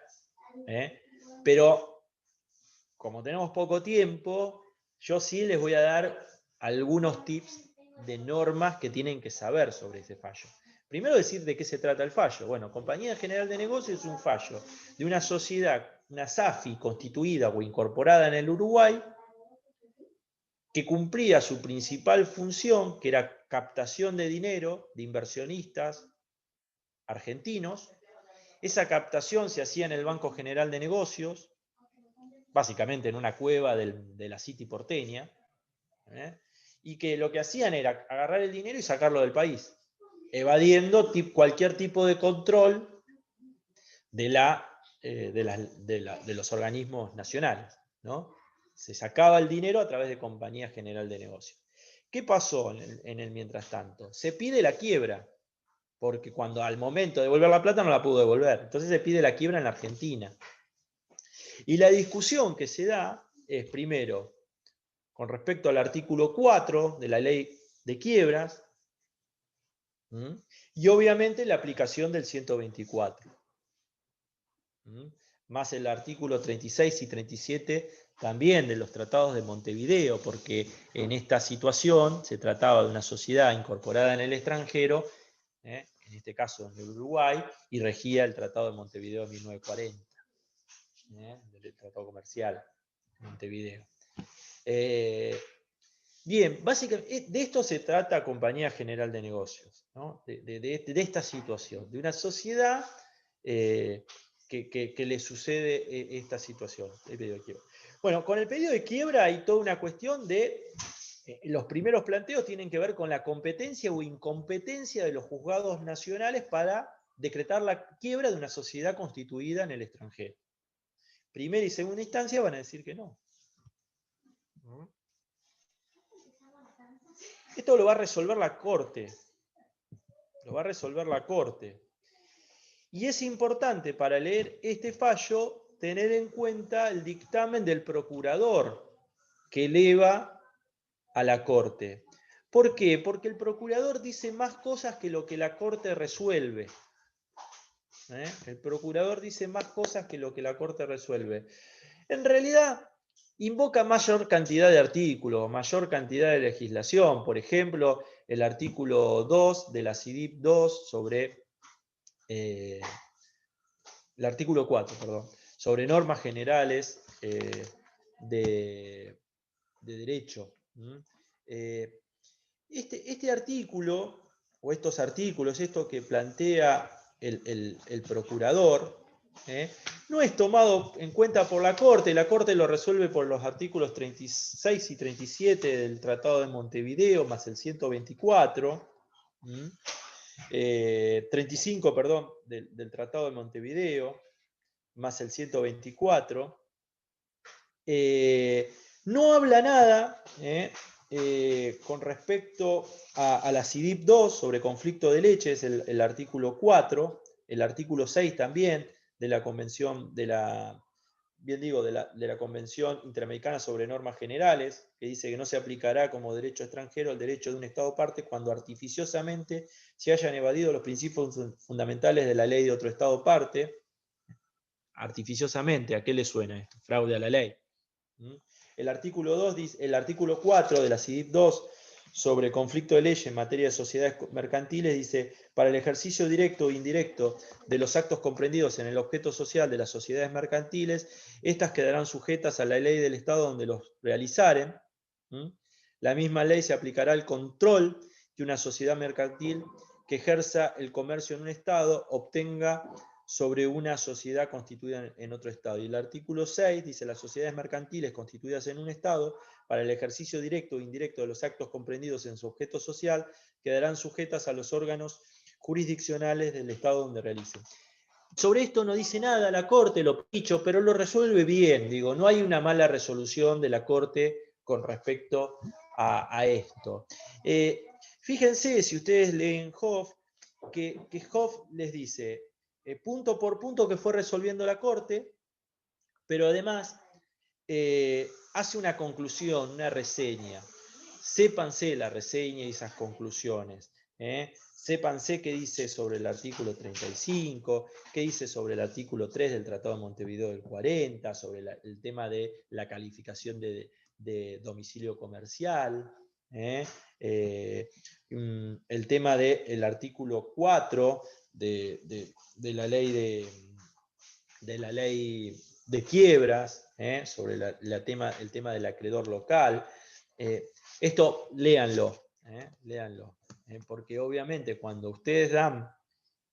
Pero, como tenemos poco tiempo, yo sí les voy a dar algunos tips de normas que tienen que saber sobre ese fallo. Primero decir de qué se trata el fallo. Bueno, Compañía General de Negocios es un fallo de una sociedad, una SAFI constituida o incorporada en el Uruguay, que cumplía su principal función, que era captación de dinero de inversionistas argentinos. Esa captación se hacía en el Banco General de Negocios, básicamente en una cueva de la City porteña, y que lo que hacían era agarrar el dinero y sacarlo del país, evadiendo cualquier tipo de control de los organismos nacionales, ¿no? Se sacaba el dinero a través de Compañía General de Negocios. ¿Qué pasó en el mientras tanto? Se pide la quiebra, porque cuando al momento de devolver la plata no la pudo devolver. Entonces se pide la quiebra en la Argentina. Y la discusión que se da es, primero, con respecto al artículo 4 de la ley de quiebras, y obviamente la aplicación del 124. Más el artículo 36 y 37 también de los tratados de Montevideo, porque en esta situación se trataba de una sociedad incorporada en el extranjero, en este caso en el Uruguay, y regía el Tratado de Montevideo de 1940, del Tratado Comercial de Montevideo. Bien, básicamente de esto se trata Compañía General de Negocios, ¿no? de esta situación, de una sociedad que le sucede esta situación, el pedido de quiebra. Bueno, con el pedido de quiebra hay toda una cuestión de, los primeros planteos tienen que ver con la competencia o incompetencia de los juzgados nacionales para decretar la quiebra de una sociedad constituida en el extranjero. Primera y segunda instancia van a decir que no. Esto lo va a resolver la Corte. Lo va a resolver la Corte. Y es importante para leer este fallo tener en cuenta el dictamen del procurador que eleva a la Corte. ¿Por qué? Porque el procurador dice más cosas que lo que la Corte resuelve. El procurador dice más cosas que lo que la Corte resuelve. En realidad, invoca mayor cantidad de artículos, mayor cantidad de legislación. Por ejemplo, el artículo 2 de la CIDIP 2 sobre... el artículo 4, perdón, sobre normas generales de derecho. Este artículo, o estos artículos, esto que plantea el procurador, no es tomado en cuenta por la Corte. La Corte lo resuelve por los artículos 36 y 37 del Tratado de Montevideo, más el 124, 35, perdón, del Tratado de Montevideo, más el 124. No habla nada con respecto a la CIDIP 2 sobre conflicto de leche, es el artículo 4, el artículo 6 también de la Convención de la Convención Interamericana sobre Normas Generales, que dice que no se aplicará como derecho extranjero el derecho de un Estado parte cuando artificiosamente se hayan evadido los principios fundamentales de la ley de otro Estado parte. Artificiosamente, ¿a qué le suena esto? Fraude a la ley. El artículo 2 dice, el artículo 4 de la CIDIP 2 sobre conflicto de leyes en materia de sociedades mercantiles dice: para el ejercicio directo o indirecto de los actos comprendidos en el objeto social de las sociedades mercantiles, estas quedarán sujetas a la ley del Estado donde los realizaren. La misma ley se aplicará al control que una sociedad mercantil que ejerza el comercio en un Estado obtenga sobre una sociedad constituida en otro Estado. Y el artículo 6 dice: las sociedades mercantiles constituidas en un Estado, para el ejercicio directo o indirecto de los actos comprendidos en su objeto social, quedarán sujetas a los órganos jurisdiccionales del Estado donde realicen. Sobre esto no dice nada la Corte, lo dicho, pero lo resuelve bien. Digo, no hay una mala resolución de la Corte con respecto a esto. Fíjense, si ustedes leen Hoff, que Hoff les dice punto por punto que fue resolviendo la Corte, pero además hace una conclusión, una reseña. Sépanse la reseña y esas conclusiones. Sépanse qué dice sobre el artículo 35, qué dice sobre el artículo 3 del Tratado de Montevideo del 40, sobre el tema de la calificación de domicilio comercial, el tema del artículo 4 de la ley de quiebras, sobre el tema del acreedor local. Esto léanlo, porque obviamente cuando ustedes dan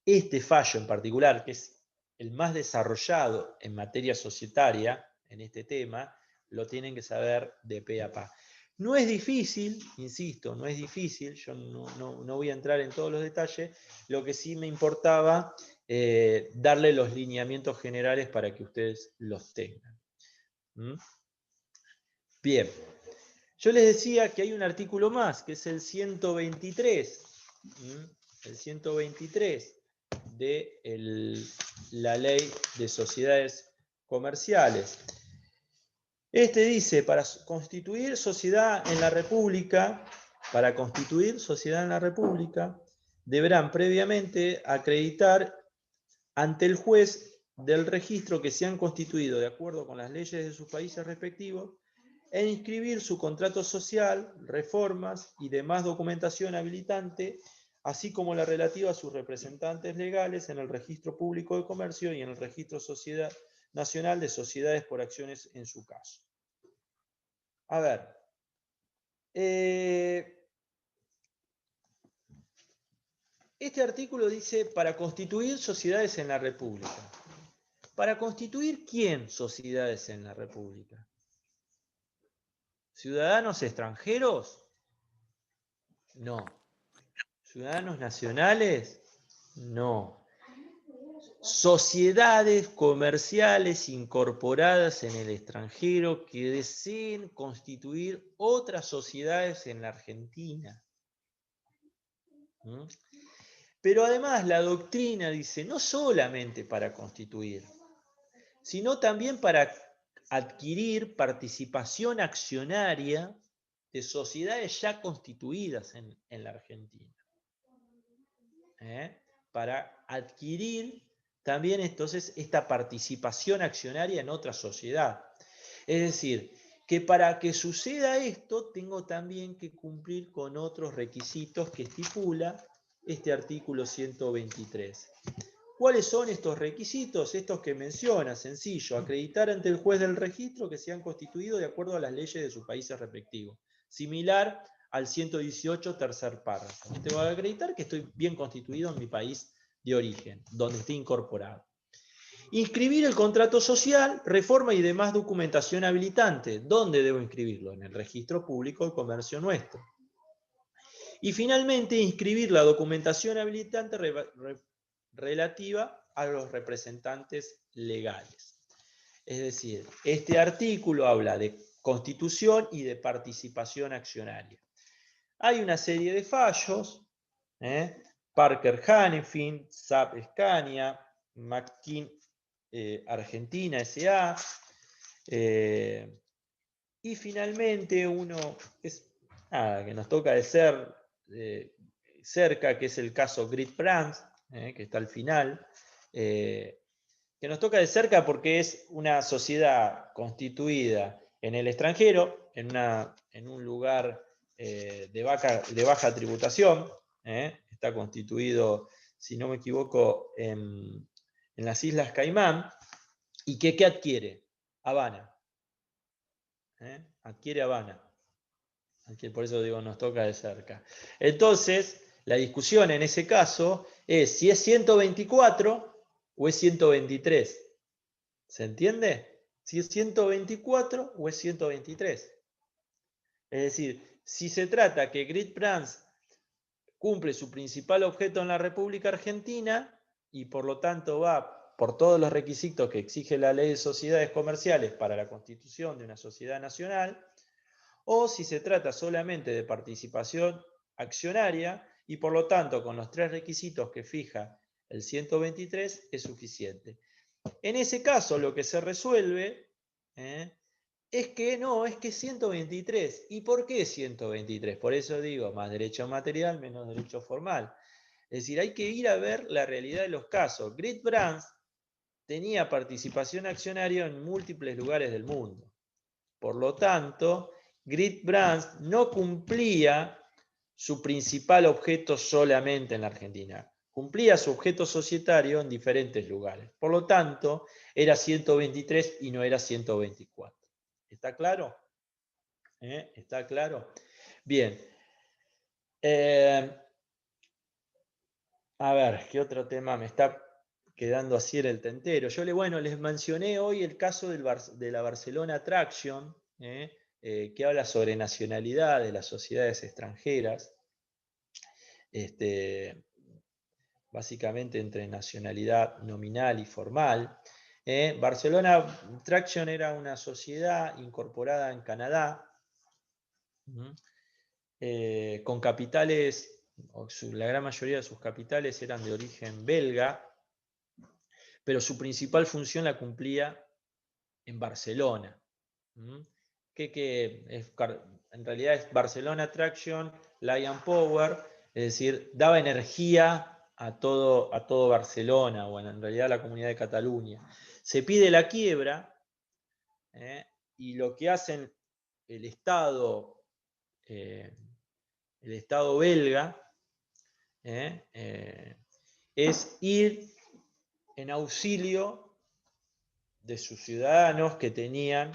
este fallo en particular, que es el más desarrollado en materia societaria, en este tema, lo tienen que saber de pe a pa. No es difícil, insisto, no es difícil, yo no voy a entrar en todos los detalles, lo que sí me importaba darle los lineamientos generales para que ustedes los tengan. Bien, Yo les decía que hay un artículo más, que es el 123. El 123 de la Ley de Sociedades Comerciales. Este dice, para constituir sociedad en la República, deberán previamente acreditar ante el juez del registro que se han constituido de acuerdo con las leyes de sus países respectivos e inscribir su contrato social, reformas y demás documentación habilitante, así como la relativa a sus representantes legales en el Registro Público de Comercio y en el Registro Nacional de Sociedades por Acciones en su caso. A ver. Este artículo dice para constituir sociedades en la República. ¿Para constituir quién sociedades en la República? ¿Ciudadanos extranjeros? No. ¿Ciudadanos nacionales? No. Sociedades comerciales incorporadas en el extranjero que deseen constituir otras sociedades en la Argentina. Pero además la doctrina dice no solamente para constituir, sino también para adquirir participación accionaria de sociedades ya constituidas en la Argentina. Para adquirir también entonces esta participación accionaria en otra sociedad. Es decir, que para que suceda esto tengo también que cumplir con otros requisitos que estipula este artículo 123. ¿Cuáles son estos requisitos? Estos que menciona, sencillo, acreditar ante el juez del registro que se han constituido de acuerdo a las leyes de sus países respectivos. Similar al 118, tercer párrafo. Tengo que acreditar que estoy bien constituido en mi país de origen, donde esté incorporado. Inscribir el contrato social, reforma y demás documentación habilitante. ¿Dónde debo inscribirlo? En el Registro Público de Comercio nuestro. Y finalmente, inscribir la documentación habilitante relativa a los representantes legales. Es decir, este artículo habla de constitución y de participación accionaria. Hay una serie de fallos, Parker Hannifin, SAP Scania, McKin Argentina S.A. Y finalmente uno que nos toca de ser cerca, que es el caso Grit Brands, que está al final, que nos toca de cerca porque es una sociedad constituida en el extranjero, en un lugar de baja tributación, está constituido, si no me equivoco, en las Islas Caimán, y que ¿qué adquiere? Habana. Adquiere Habana. Por eso digo, nos toca de cerca. Entonces, la discusión en ese caso es si es 124 o es 123. ¿Se entiende? Si es 124 o es 123. Es decir, si se trata que Grit Brands cumple su principal objeto en la República Argentina y por lo tanto va por todos los requisitos que exige la Ley de Sociedades Comerciales para la constitución de una sociedad nacional, o si se trata solamente de participación accionaria y por lo tanto con los tres requisitos que fija el 123 es suficiente. En ese caso lo que se resuelve es que no, es que 123. ¿Y por qué 123? Por eso digo, más derecho material, menos derecho formal. Es decir, hay que ir a ver la realidad de los casos. Grit Brands tenía participación accionaria en múltiples lugares del mundo. Por lo tanto, Grit Brands no cumplía su principal objeto solamente en la Argentina. Cumplía su objeto societario en diferentes lugares. Por lo tanto, era 123 y no era 124. ¿Está claro? ¿Está claro? Bien. A ver, ¿qué otro tema me está quedando así en el tintero? Yo les mencioné hoy el caso de la Barcelona Traction, que habla sobre nacionalidad de las sociedades extranjeras, básicamente entre nacionalidad nominal y formal. Barcelona Traction era una sociedad incorporada en Canadá, con capitales, la gran mayoría de sus capitales eran de origen belga, pero su principal función la cumplía en Barcelona. Que en realidad es Barcelona Traction, Lion Power, es decir, daba energía a todo Barcelona, o en realidad a la comunidad de Cataluña. Se pide la quiebra, y lo que hacen el Estado belga es ir en auxilio de sus ciudadanos que tenían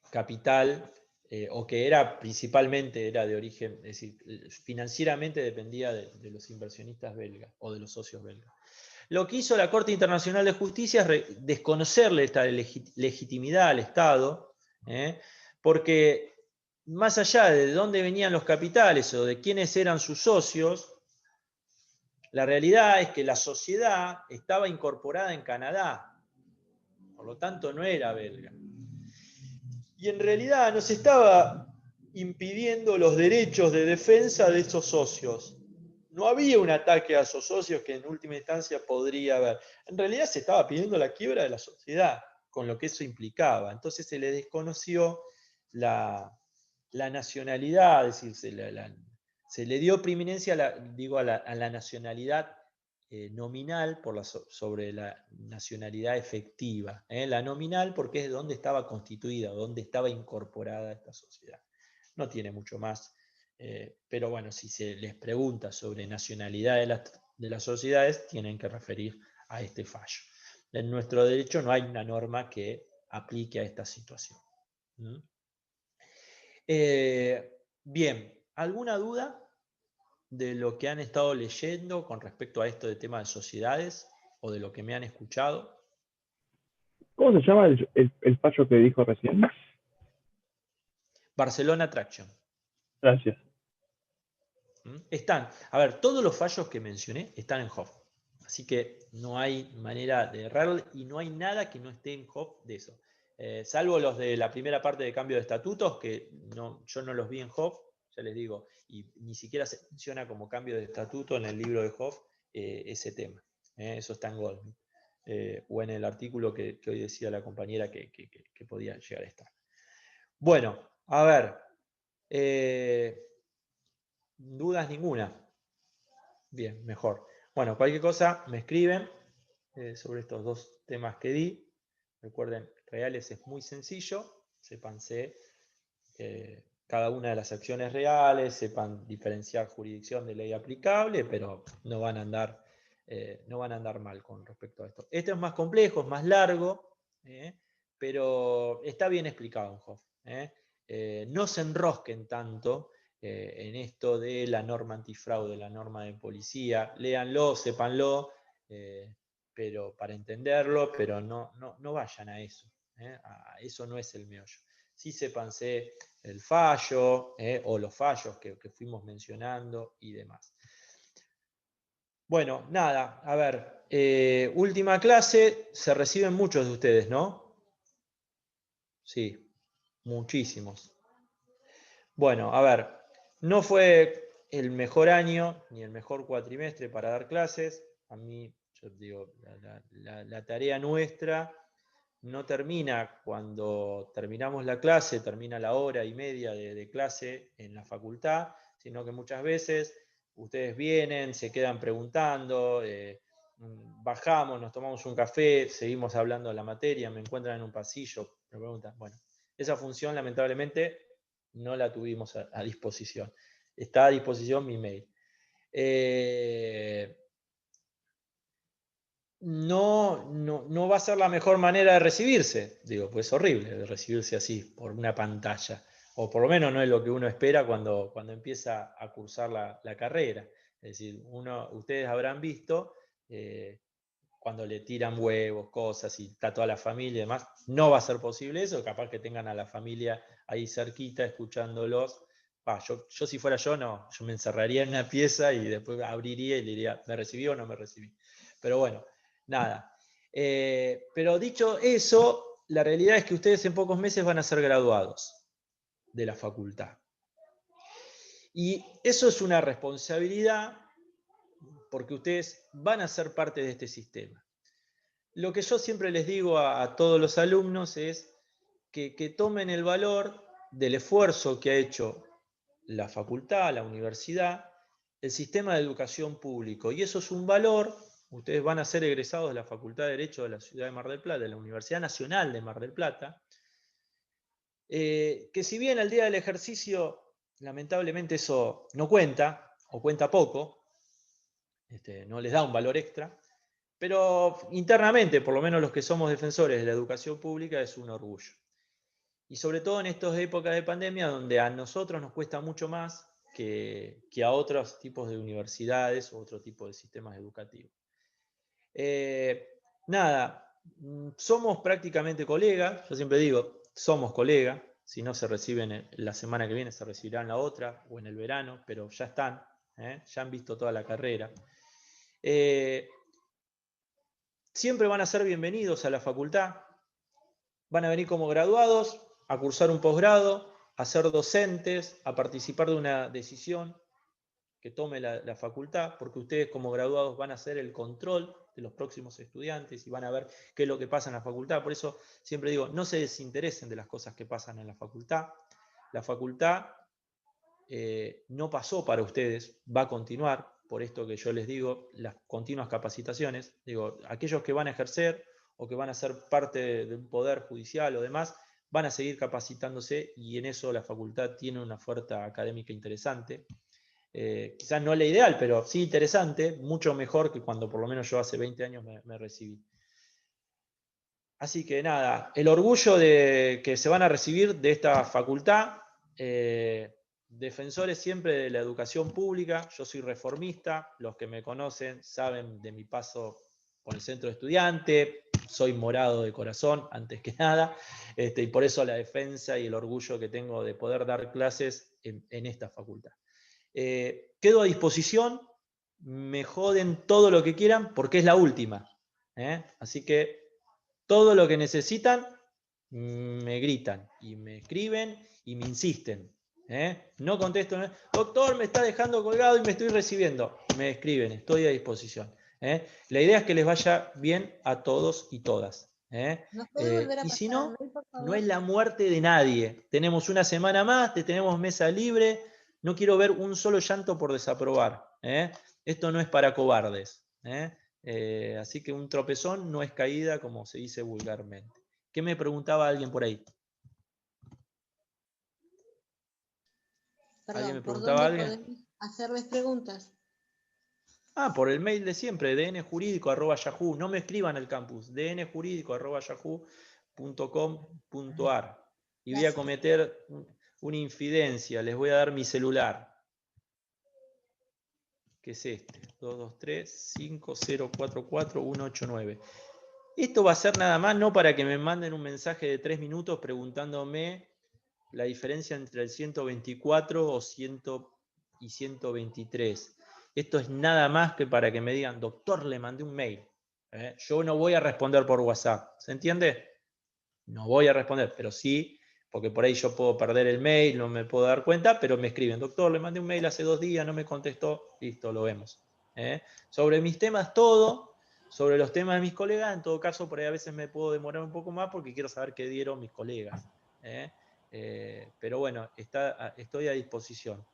capital, o que principalmente era de origen, es decir, financieramente dependía de los inversionistas belgas o de los socios belgas. Lo que hizo la Corte Internacional de Justicia es desconocerle esta legitimidad al Estado, porque más allá de dónde venían los capitales o de quiénes eran sus socios, la realidad es que la sociedad estaba incorporada en Canadá, por lo tanto no era belga. Y en realidad nos estaba impidiendo los derechos de defensa de estos socios. No había un ataque a esos socios que en última instancia podría haber. En realidad se estaba pidiendo la quiebra de la sociedad, con lo que eso implicaba. Entonces se le desconoció la nacionalidad, es decir, se le dio preeminencia a la nacionalidad nominal sobre la nacionalidad efectiva. La nominal porque es donde estaba constituida, donde estaba incorporada esta sociedad. No tiene mucho más, pero bueno, si se les pregunta sobre nacionalidad de las sociedades, tienen que referir a este fallo. En nuestro derecho no hay una norma que aplique a esta situación. Bien, ¿alguna duda de lo que han estado leyendo con respecto a esto de tema de sociedades o de lo que me han escuchado? ¿Cómo se llama el fallo que dijo recién? Barcelona Traction. Gracias. A ver, todos los fallos que mencioné están en Hoff. Así que no hay manera de errar y no hay nada que no esté en Hoff de eso. Salvo los de la primera parte de cambio de estatutos, que yo no los vi en Hoff, ya les digo, y ni siquiera se menciona como cambio de estatuto en el libro de Hoff ese tema. Eso está en Goldman. O en el artículo que hoy decía la compañera que podía llegar a estar. Bueno, a ver. ¿Dudas ninguna? Bien, mejor. Bueno, cualquier cosa me escriben sobre estos dos temas que di. Recuerden, reales es muy sencillo. Sépanse cada una de las acciones reales, sepan diferenciar jurisdicción de ley aplicable, pero no van a andar mal con respecto a esto. Este es más complejo, es más largo, pero está bien explicado en Hoff. No se enrosquen tanto en esto de la norma antifraude, la norma de policía. Léanlo, sépanlo, pero para entenderlo, pero no vayan a eso. Eso no es el meollo. Sí sépanse el fallo o los fallos que fuimos mencionando y demás. Bueno, nada, a ver, última clase, se reciben muchos de ustedes, ¿no? Sí, muchísimos. Bueno, a ver, no fue el mejor año ni el mejor cuatrimestre para dar clases. A mí, yo digo, la tarea nuestra no termina cuando terminamos la clase, termina la hora y media de clase en la facultad, sino que muchas veces ustedes vienen, se quedan preguntando, bajamos, nos tomamos un café, seguimos hablando de la materia, me encuentran en un pasillo, me preguntan. Bueno, esa función lamentablemente no la tuvimos a disposición. Está a disposición mi mail. No va a ser la mejor manera de recibirse. Digo, pues es horrible de recibirse así, por una pantalla. O por lo menos no es lo que uno espera cuando empieza a cursar la carrera. Es decir, ustedes habrán visto cuando le tiran huevos, cosas, y está toda la familia y demás. No va a ser posible eso, capaz que tengan a la familia ahí cerquita escuchándolos. Yo si fuera yo me encerraría en una pieza y después abriría y le diría, ¿me recibí o no me recibí? Pero bueno, nada. Pero dicho eso, la realidad es que ustedes en pocos meses van a ser graduados de la facultad. Y eso es una responsabilidad porque ustedes van a ser parte de este sistema. Lo que yo siempre les digo a todos los alumnos es que tomen el valor del esfuerzo que ha hecho la facultad, la universidad, el sistema de educación público. Y eso es un valor. Ustedes van a ser egresados de la Facultad de Derecho de la Ciudad de Mar del Plata, de la Universidad Nacional de Mar del Plata, que si bien al día del ejercicio, lamentablemente eso no cuenta, o cuenta poco, no les da un valor extra, pero internamente, por lo menos los que somos defensores de la educación pública, es un orgullo. Y sobre todo en estas épocas de pandemia, donde a nosotros nos cuesta mucho más que a otros tipos de universidades o otro tipo de sistemas educativos. Nada, somos prácticamente colegas, yo siempre digo, somos colegas, si no se reciben la semana que viene, se recibirán la otra, o en el verano, pero ya están, ya han visto toda la carrera. Siempre van a ser bienvenidos a la facultad, van a venir como graduados, a cursar un posgrado, a ser docentes, a participar de una decisión que tome la facultad, porque ustedes como graduados van a hacer el control de los próximos estudiantes y van a ver qué es lo que pasa en la facultad. Por eso siempre digo, no se desinteresen de las cosas que pasan en la facultad. La facultad no pasó para ustedes, va a continuar, por esto que yo les digo, las continuas capacitaciones. Digo, aquellos que van a ejercer o que van a ser parte de un poder judicial o demás, van a seguir capacitándose y en eso la facultad tiene una oferta académica interesante. Quizás no la ideal, pero sí interesante, mucho mejor que cuando por lo menos yo hace 20 años me recibí. Así que nada, el orgullo de que se van a recibir de esta facultad, defensores siempre de la educación pública. Yo soy reformista, los que me conocen saben de mi paso por el centro de estudiante, soy morado de corazón antes que nada, y por eso la defensa y el orgullo que tengo de poder dar clases en esta facultad. Quedo a disposición, me joden todo lo que quieran porque es la última. Así que todo lo que necesitan, me gritan y me escriben y me insisten. No contesto, doctor, me está dejando colgado y me estoy recibiendo. Me escriben, estoy a disposición. La idea es que les vaya bien a todos y todas. Y si no, no es la muerte de nadie. Tenemos una semana más, tenemos mesa libre. No quiero ver un solo llanto por desaprobar. Esto no es para cobardes. Así que un tropezón no es caída, como se dice vulgarmente. ¿Qué me preguntaba alguien por ahí? Perdón, ¿Alguien me ¿por preguntaba dónde alguien? podemos hacerles preguntas? Por el mail de siempre, dnjurídico@yahoo. No me escriban al campus, dnjurídico@yahoo.com.ar. Y voy a cometer una infidencia, les voy a dar mi celular. ¿Qué es este? 223-5044-189. Esto va a ser nada más, no para que me manden un mensaje de 3 minutos preguntándome la diferencia entre el 124 o 100 y 123. Esto es nada más que para que me digan, doctor, le mandé un mail. Yo no voy a responder por WhatsApp. ¿Se entiende? No voy a responder, pero sí, porque por ahí yo puedo perder el mail, no me puedo dar cuenta, pero me escriben, doctor, le mandé un mail hace 2 días, no me contestó, listo, lo vemos. Sobre mis temas todo, sobre los temas de mis colegas, en todo caso, por ahí a veces me puedo demorar un poco más porque quiero saber qué dieron mis colegas. Pero bueno, estoy a disposición.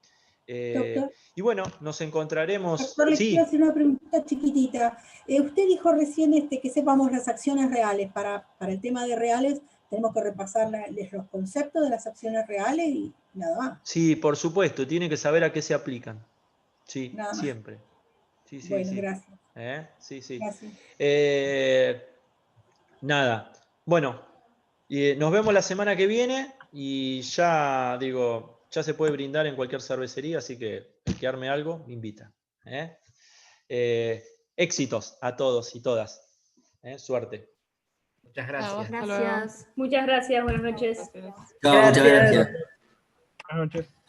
Doctor. Y bueno, nos encontraremos. Doctor, le quiero hacer una preguntita chiquitita. Usted dijo recién que sepamos las acciones reales. Para el tema de reales, tenemos que repasar los conceptos de las acciones reales y nada más. Sí, por supuesto, tiene que saber a qué se aplican. Sí, Nada más. siempre. Sí, bueno, sí. Gracias. Sí, sí. Gracias. Nada. Bueno, nos vemos la semana que viene y ya digo, ya se puede brindar en cualquier cervecería, así que el que arme algo, me invita. Éxitos a todos y todas. Suerte. Muchas gracias. Gracias. Muchas gracias. Buenas noches. Chao, muchas gracias. Buenas noches.